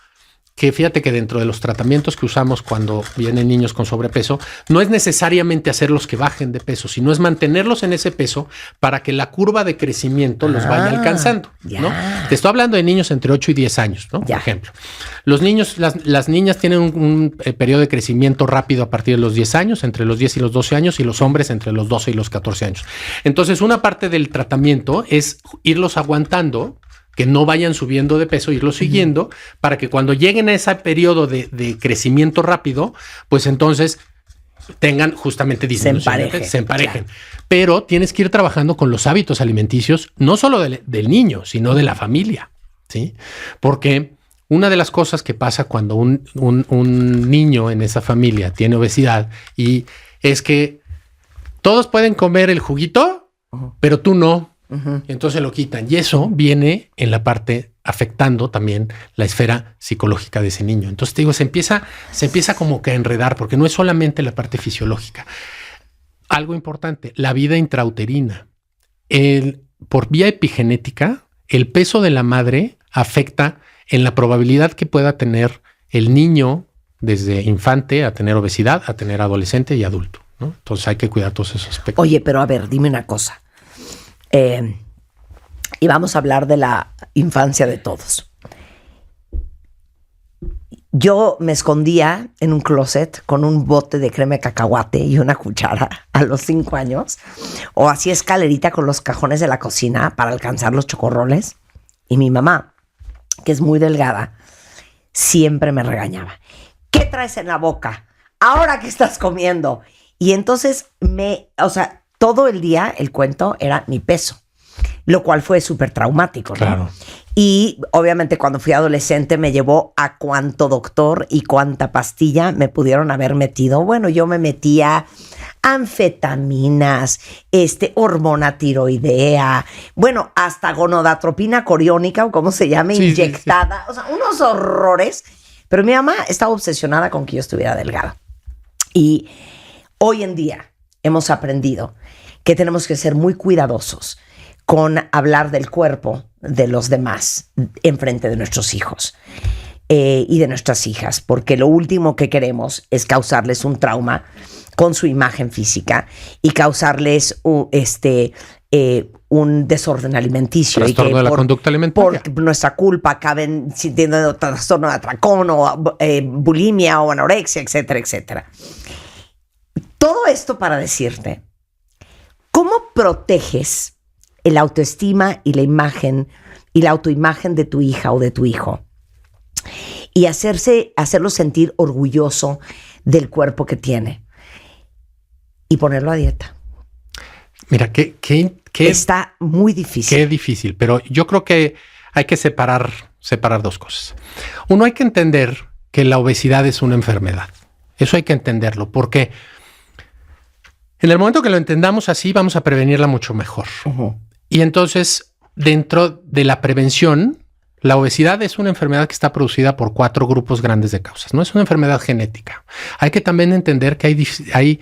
que fíjate que dentro de los tratamientos que usamos cuando vienen niños con sobrepeso, no es necesariamente hacerlos que bajen de peso, sino es mantenerlos en ese peso para que la curva de crecimiento los vaya alcanzando, ¿no? Te estoy hablando de niños entre 8 y 10 años, ¿no? Por ejemplo. Los niños, las niñas tienen un periodo de crecimiento rápido a partir de los 10 años, entre los 10 y los 12 años, y los hombres entre los 12 y los 14 años. Entonces, una parte del tratamiento es irlos aguantando, que no vayan subiendo de peso, irlos siguiendo, para que cuando lleguen a ese periodo de crecimiento rápido, pues entonces tengan justamente disminución. Se emparejen. Claro. Pero tienes que ir trabajando con los hábitos alimenticios, no solo del niño, sino de la familia, ¿sí? Porque una de las cosas que pasa cuando un niño en esa familia tiene obesidad y es que todos pueden comer el juguito, pero tú no. Entonces lo quitan y eso viene en la parte afectando también la esfera psicológica de ese niño. Entonces te digo, se empieza como que a enredar porque no es solamente la parte fisiológica. Algo importante, la vida intrauterina. Por vía epigenética, el peso de la madre afecta en la probabilidad que pueda tener el niño desde infante a tener obesidad, a tener adolescente y adulto, ¿no? Entonces hay que cuidar todos esos aspectos. Oye, pero a ver, dime una cosa. Y vamos a hablar de la infancia de todos. Yo me escondía en un closet con un bote de crema de cacahuate y una cuchara a los 5 años, o hacía escalerita con los cajones de la cocina para alcanzar los chocorroles. Y mi mamá, que es muy delgada, siempre me regañaba. ¿Qué traes en la boca? ¿Ahora qué estás comiendo? Y entonces todo el día el cuento era mi peso, lo cual fue súper traumático, ¿no? Claro. Y obviamente cuando fui adolescente me llevó a cuánto doctor y cuánta pastilla me pudieron haber metido. Bueno, yo me metía anfetaminas, hormona tiroidea, bueno, hasta gonadotropina coriónica o como se llame, inyectada. Sí. O sea, unos horrores. Pero mi mamá estaba obsesionada con que yo estuviera delgada. Y hoy en día hemos aprendido que tenemos que ser muy cuidadosos con hablar del cuerpo de los demás en frente de nuestros hijos. y de nuestras hijas, porque lo último que queremos es causarles un trauma con su imagen física y causarles un desorden alimenticio. Trastorno y que de la conducta alimentaria. Por nuestra culpa acaben sintiendo trastorno de atracón o bulimia o anorexia, etcétera, etcétera. Todo esto para decirte, ¿cómo proteges el autoestima y la imagen y la autoimagen de tu hija o de tu hijo? Y hacerlo sentir orgulloso del cuerpo que tiene. Y ponerlo a dieta. Mira, está muy difícil. Qué difícil, pero yo creo que hay que separar dos cosas. Uno, hay que entender que la obesidad es una enfermedad. Eso hay que entenderlo, porque en el momento que lo entendamos así, vamos a prevenirla mucho mejor. Uh-huh. Y entonces, dentro de la prevención, la obesidad es una enfermedad que está producida por 4 grupos grandes de causas. No es una enfermedad genética. Hay que también entender que hay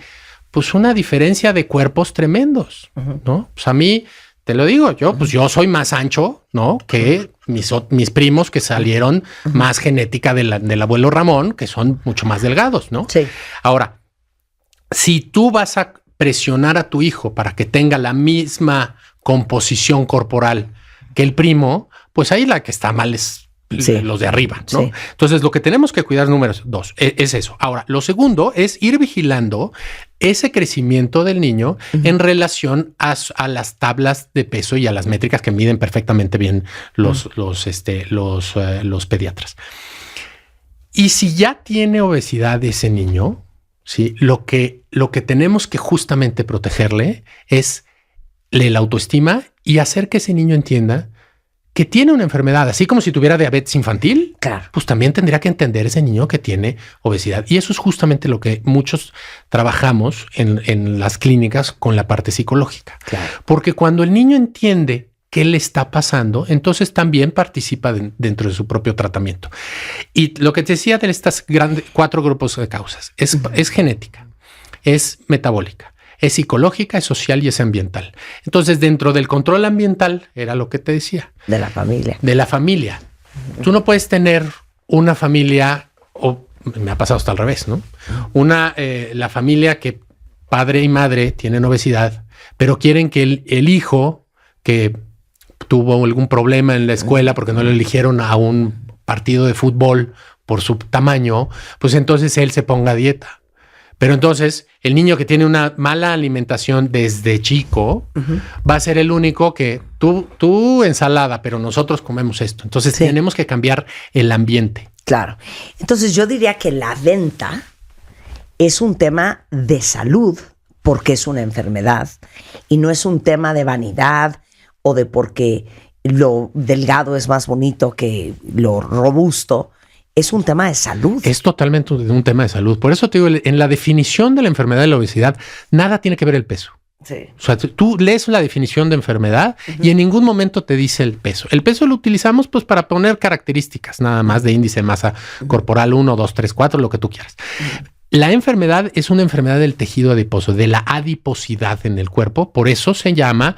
pues una diferencia de cuerpos tremendos, ¿no? Pues a mí, te lo digo, yo soy más ancho, ¿no? Que mis primos que salieron más genética del abuelo Ramón, que son mucho más delgados, ¿no? Sí. Ahora, si tú vas a presionar a tu hijo para que tenga la misma composición corporal que el primo, pues ahí la que está mal es los de arriba, ¿no? Sí. Entonces, lo que tenemos que cuidar, número 2, es eso. Ahora, lo segundo es ir vigilando ese crecimiento del niño en relación a las tablas de peso y a las métricas que miden perfectamente bien los pediatras. Y si ya tiene obesidad ese niño, ¿sí? Lo que tenemos que justamente protegerle es la autoestima y hacer que ese niño entienda que tiene una enfermedad, así como si tuviera diabetes infantil, claro, pues también tendría que entender ese niño que tiene obesidad. Y eso es justamente lo que muchos trabajamos en las clínicas con la parte psicológica. Claro. Porque cuando el niño entiende qué le está pasando, entonces también participa dentro de su propio tratamiento. Y lo que te decía de estas 4 grupos de causas es genética, es metabólica, es psicológica, es social y es ambiental. Entonces, dentro del control ambiental, era lo que te decía. De la familia. De la familia. Tú no puedes tener una familia, o me ha pasado hasta al revés, ¿no? La familia que padre y madre tienen obesidad, pero quieren que el hijo que tuvo algún problema en la escuela porque no lo eligieron a un partido de fútbol por su tamaño, pues entonces él se ponga a dieta. Pero entonces el niño que tiene una mala alimentación desde chico va a ser el único que tú ensalada, pero nosotros comemos esto. Entonces tenemos que cambiar el ambiente. Claro. Entonces yo diría que la venta es un tema de salud porque es una enfermedad y no es un tema de vanidad o de porque lo delgado es más bonito que lo robusto. Es un tema de salud. Es totalmente un tema de salud. Por eso te digo, en la definición de la enfermedad de la obesidad, nada tiene que ver el peso. Sí. O sea, tú lees la definición de enfermedad y en ningún momento te dice el peso. El peso lo utilizamos pues para poner características, nada más de índice de masa corporal 1, 2, 3, 4, lo que tú quieras. La enfermedad es una enfermedad del tejido adiposo, de la adiposidad en el cuerpo. Por eso se llama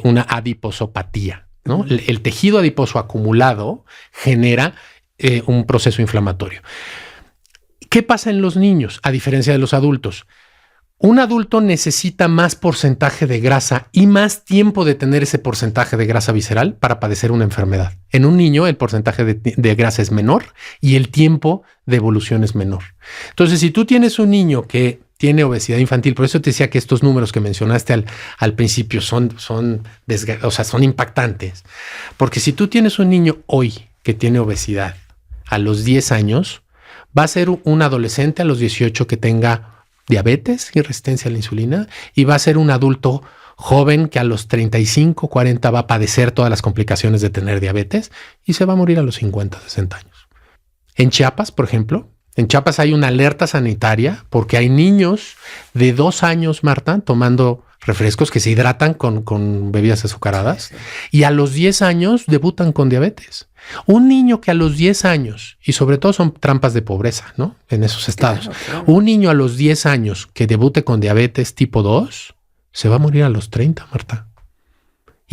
una adiposopatía, ¿no? El tejido adiposo acumulado genera un proceso inflamatorio. ¿Qué pasa en los niños a diferencia de los adultos? Un adulto necesita más porcentaje de grasa y más tiempo de tener ese porcentaje de grasa visceral para padecer una enfermedad. En un niño el porcentaje de grasa es menor y el tiempo de evolución es menor. Entonces, si tú tienes un niño que tiene obesidad infantil, por eso te decía que estos números que mencionaste al principio son impactantes. Porque si tú tienes un niño hoy que tiene obesidad a los 10 años, va a ser un adolescente a los 18 que tenga diabetes y resistencia a la insulina, y va a ser un adulto joven que a los 35, 40 va a padecer todas las complicaciones de tener diabetes y se va a morir a los 50, 60 años. En Chiapas, por ejemplo, hay una alerta sanitaria porque hay niños de 2 años, Marta, tomando refrescos que se hidratan con bebidas azucaradas y a los 10 años debutan con diabetes. Un niño que a los 10 años, y sobre todo son trampas de pobreza, ¿no? En esos estados. Claro. Un niño a los 10 años que debute con diabetes tipo 2, se va a morir a los 30, Marta.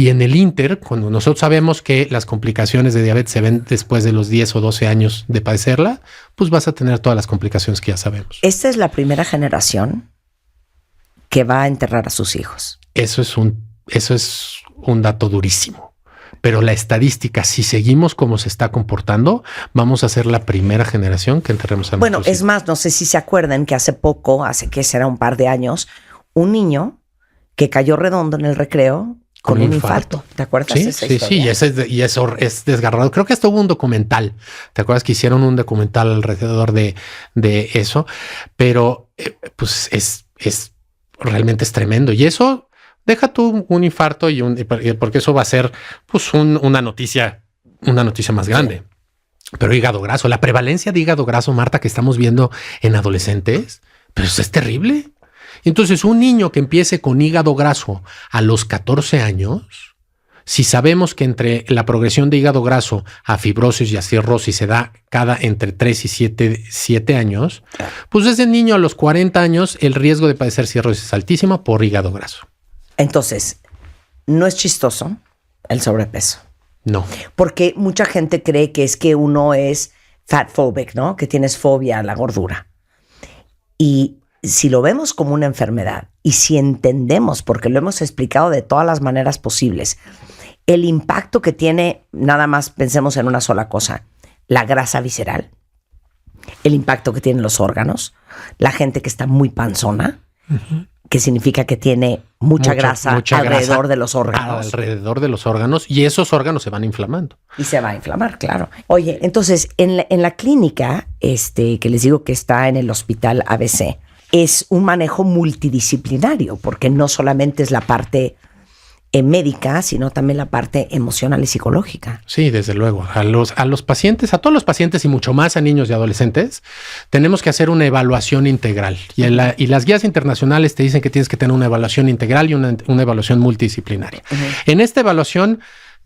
Y en el inter, cuando nosotros sabemos que las complicaciones de diabetes se ven después de los 10 o 12 años de padecerla, pues vas a tener todas las complicaciones que ya sabemos. Esta es la primera generación que va a enterrar a sus hijos. Eso es un dato durísimo. Pero la estadística, si seguimos como se está comportando, vamos a ser la primera generación que enterremos a nuestros hijos. Bueno, es más, no sé si se acuerdan que hace que será un par de años, un niño que cayó redondo en el recreo con un infarto. ¿Te acuerdas de esa historia? Sí, y eso es desgarrador. Creo que hasta hubo un documental. ¿Te acuerdas que hicieron un documental alrededor de eso? Pero pues es realmente es tremendo. Y eso deja tú un infarto porque eso va a ser pues una noticia más grande. Pero hígado graso, la prevalencia de hígado graso, Marta, que estamos viendo en adolescentes, pero eso es terrible. Entonces, un niño que empiece con hígado graso a los 14 años, si sabemos que entre la progresión de hígado graso a fibrosis y a cirrosis se da cada entre 3 y 7 años, pues ese niño a los 40 años el riesgo de padecer cirrosis es altísimo por hígado graso. Entonces, no es chistoso el sobrepeso. No. Porque mucha gente cree que es que uno es fatphobic, ¿no? Que tienes fobia a la gordura. Y si lo vemos como una enfermedad y si entendemos, porque lo hemos explicado de todas las maneras posibles, el impacto que tiene, nada más pensemos en una sola cosa, la grasa visceral, el impacto que tienen los órganos, la gente que está muy panzona, que significa que tiene mucha grasa alrededor de los órganos. Alrededor de los órganos, y esos órganos se van inflamando. Y se va a inflamar, claro. Oye, entonces, en la clínica, que les digo que está en el hospital ABC, es un manejo multidisciplinario, porque no solamente es la parte médica, sino también la parte emocional y psicológica. Sí, desde luego. A los pacientes, a todos los pacientes y mucho más a niños y adolescentes, tenemos que hacer una evaluación integral. Y las guías internacionales te dicen que tienes que tener una evaluación integral y una evaluación multidisciplinaria. En esta evaluación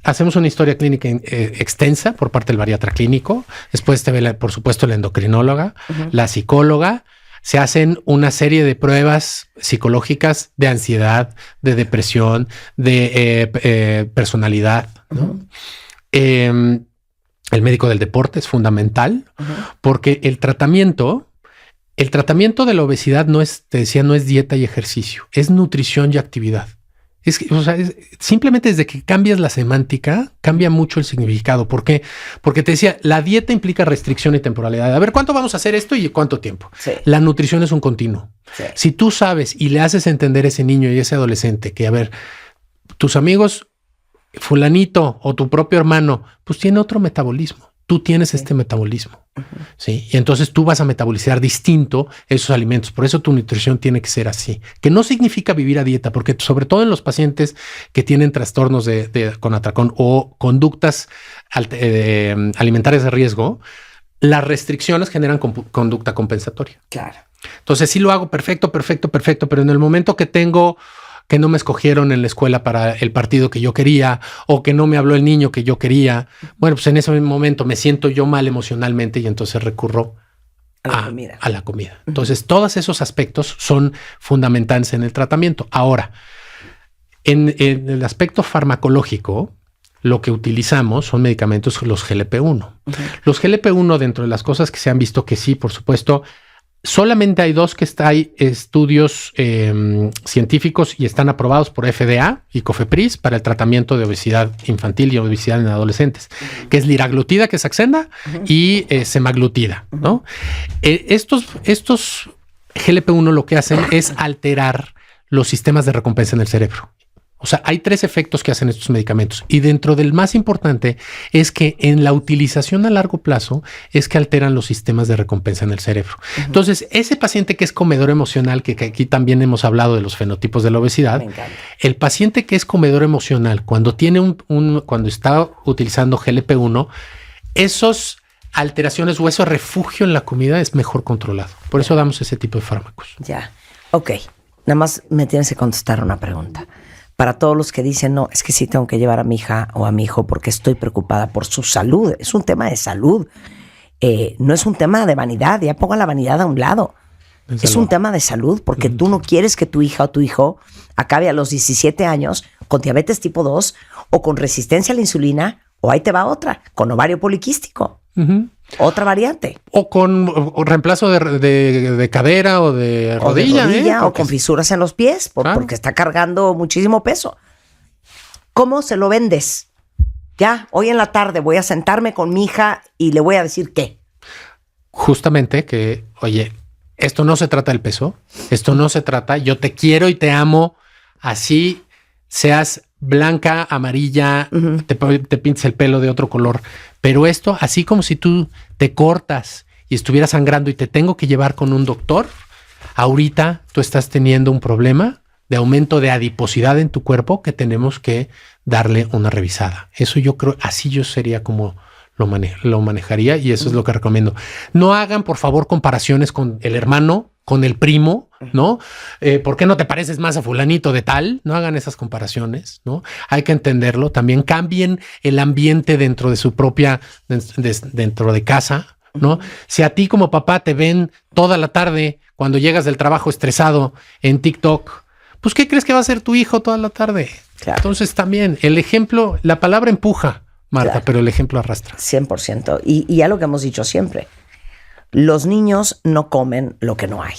hacemos una historia clínica extensa por parte del bariatra clínico. Después te ve, por supuesto, la endocrinóloga, la psicóloga. Se hacen una serie de pruebas psicológicas de ansiedad, de depresión, de personalidad, ¿no? El médico del deporte es fundamental porque el tratamiento de la obesidad no es dieta y ejercicio, es nutrición y actividad. Simplemente desde que cambias la semántica, cambia mucho el significado. ¿Por qué? Porque te decía, la dieta implica restricción y temporalidad. A ver, ¿cuánto vamos a hacer esto y cuánto tiempo? Sí. La nutrición es un continuo. Sí. Si tú sabes y le haces entender a ese niño y a ese adolescente que, a ver, tus amigos, fulanito o tu propio hermano, pues tiene otro metabolismo. Tú tienes este metabolismo, ¿sí? Y entonces tú vas a metabolizar distinto esos alimentos. Por eso tu nutrición tiene que ser así. Que no significa vivir a dieta, porque sobre todo en los pacientes que tienen trastornos con atracón o conductas alimentarias de riesgo, las restricciones generan conducta compensatoria. Claro. Entonces sí lo hago perfecto, pero en el momento que no me escogieron en la escuela para el partido que yo quería o que no me habló el niño que yo quería, bueno, pues en ese momento me siento yo mal emocionalmente y entonces recurro a la comida. Entonces, todos esos aspectos son fundamentales en el tratamiento. Ahora, en el aspecto farmacológico, lo que utilizamos son medicamentos, los GLP-1. Los GLP-1, dentro de las cosas que se han visto que sí, por supuesto, solamente hay dos que hay estudios científicos y están aprobados por FDA y COFEPRIS para el tratamiento de obesidad infantil y obesidad en adolescentes, que es liraglutida, que es Saxenda, y semaglutida, ¿no? Estos GLP-1 lo que hacen es alterar los sistemas de recompensa en el cerebro. O sea, hay 3 efectos que hacen estos medicamentos y dentro del más importante es que en la utilización a largo plazo es que alteran los sistemas de recompensa en el cerebro. Entonces, ese paciente que es comedor emocional, que aquí también hemos hablado de los fenotipos de la obesidad, el paciente que es comedor emocional, cuando tiene cuando está utilizando GLP-1, esos alteraciones o ese refugio en la comida es mejor controlado. Por eso damos ese tipo de fármacos. Ya, ok. Nada más me tienes que contestar una pregunta. Para todos los que dicen, no, es que sí tengo que llevar a mi hija o a mi hijo porque estoy preocupada por su salud. Es un tema de salud. No es un tema de vanidad. Ya pongo la vanidad a un lado. Desde es luego. un tema de salud, porque tú no quieres que tu hija o tu hijo acabe a los 17 años con diabetes tipo 2 o con resistencia a la insulina, o ahí te va otra, con ovario poliquístico. Ujú. Otra variante. O con reemplazo de cadera o de rodilla. O de rodilla, o Porque con fisuras en los pies, Claro. porque está cargando muchísimo peso. ¿Cómo se lo vendes? Ya, hoy en la tarde voy a sentarme con mi hija y le voy a decir qué. justamente que, oye, esto no se trata del peso, esto no se trata, yo te quiero y te amo, así seas blanca, amarilla, te pintes el pelo de otro color, pero esto, así como si tú te cortas y estuvieras sangrando y te tengo que llevar con un doctor, ahorita tú estás teniendo un problema de aumento de adiposidad en tu cuerpo que tenemos que darle una revisada. Eso yo creo, así yo sería como lo manejaría, y eso es lo que recomiendo. No hagan, por favor, comparaciones con el hermano, con el primo, ¿no? ¿Por qué no te pareces más a fulanito de tal? No hagan esas comparaciones, ¿no? Hay que entenderlo. También cambien el ambiente dentro de su propia, dentro de casa, ¿no? Si a ti como papá te ven toda la tarde cuando llegas del trabajo estresado en TikTok, pues ¿qué crees que va a hacer tu hijo toda la tarde? Claro. Entonces también el ejemplo, la palabra empuja, Marta, Claro. pero el ejemplo arrastra. 100%. Y ya lo que hemos dicho siempre, los niños no comen lo que no hay.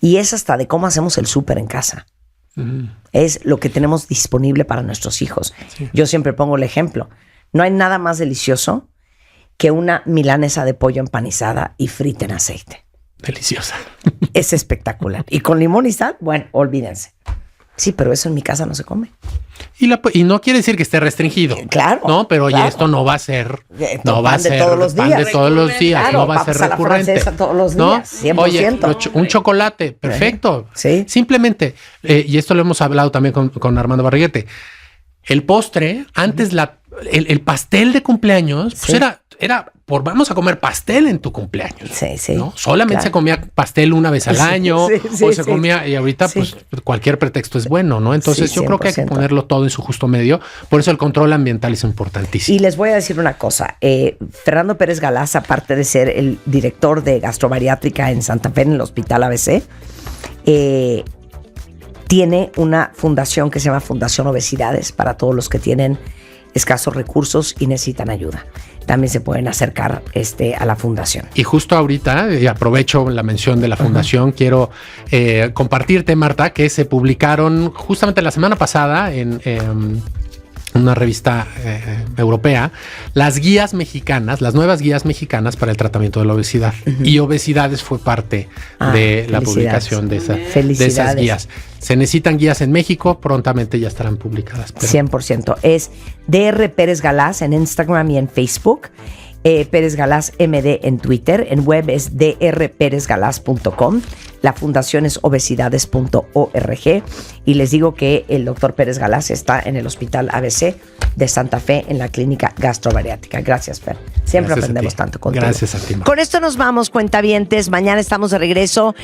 Y es hasta de cómo hacemos el súper en casa. Es lo que tenemos disponible para nuestros hijos. Sí. Yo siempre pongo el ejemplo. No hay nada más delicioso que una milanesa de pollo empanizada y frita en aceite. Deliciosa. Es espectacular. Y con limón y sal, bueno, olvídense. Sí, pero eso en mi casa no se come. Y no quiere decir que esté restringido. Claro, No, pero oye, claro. esto no va a ser. No Pan va a de ser todos los pan días. de todos los días. Claro, No va a ser papas a la recurrente. francesa todos los ¿no? días, 100%. Oye, un chocolate, perfecto. Sí. Simplemente, y esto lo hemos hablado también con Armando Barriguete. El postre, antes el pastel de cumpleaños, pues Sí. era por vamos a comer pastel en tu cumpleaños. Sí, sí. ¿no? Solamente Claro. se comía pastel una vez al Sí, año, sí, o se sí. comía, y ahorita Sí. pues cualquier pretexto es bueno, ¿no? Entonces Sí, yo creo que hay que 100%. ponerlo todo en su justo medio. Por eso el control ambiental es importantísimo. Y les voy a decir una cosa. Fernando Pérez Galás, aparte de ser el director de gastrobariátrica en Santa Fe, en el Hospital ABC, tiene una fundación que se llama Fundación Obesidades para todos los que tienen escasos recursos y necesitan ayuda. También se pueden acercar a la fundación. Y justo ahorita, y aprovecho la mención de la fundación, quiero compartirte, Marta, que se publicaron justamente la semana pasada en una revista europea, las guías mexicanas, las nuevas guías mexicanas para el tratamiento de la obesidad. Y Obesidades fue parte de la felicidades. publicación de esas Felicidades. guías. Se necesitan guías en México, prontamente ya estarán publicadas. Pero 100%. Es DR Pérez Galás en Instagram y en Facebook. Pérez Galás MD en Twitter. En web es drperezgalás.com. La fundación es obesidades.org. Y les digo que el doctor Pérez Galás está en el Hospital ABC de Santa Fe en la clínica gastrobariátrica. Gracias, Fer. Siempre Gracias a aprendemos ti. tanto contigo. Gracias a ti, Marta. Con esto nos vamos, cuentavientes. Mañana estamos de regreso,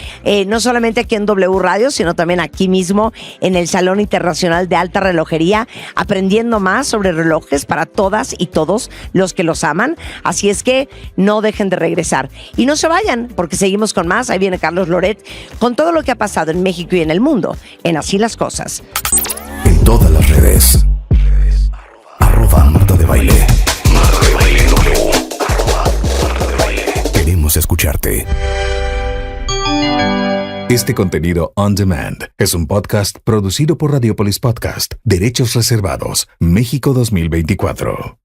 no solamente aquí en W Radio, sino también aquí mismo en el Salón Internacional de Alta Relojería, aprendiendo más sobre relojes para todas y todos los que los aman. Así es que no dejen de regresar. Y no se vayan, porque seguimos con más. Ahí viene Carlos Loret con todo lo que ha pasado en México y en el mundo, en Así las Cosas. En todas las redes. @Marta de Baile. Queremos escucharte. Este contenido on demand es un podcast producido por Radiopolis Podcast, Derechos Reservados, México 2024.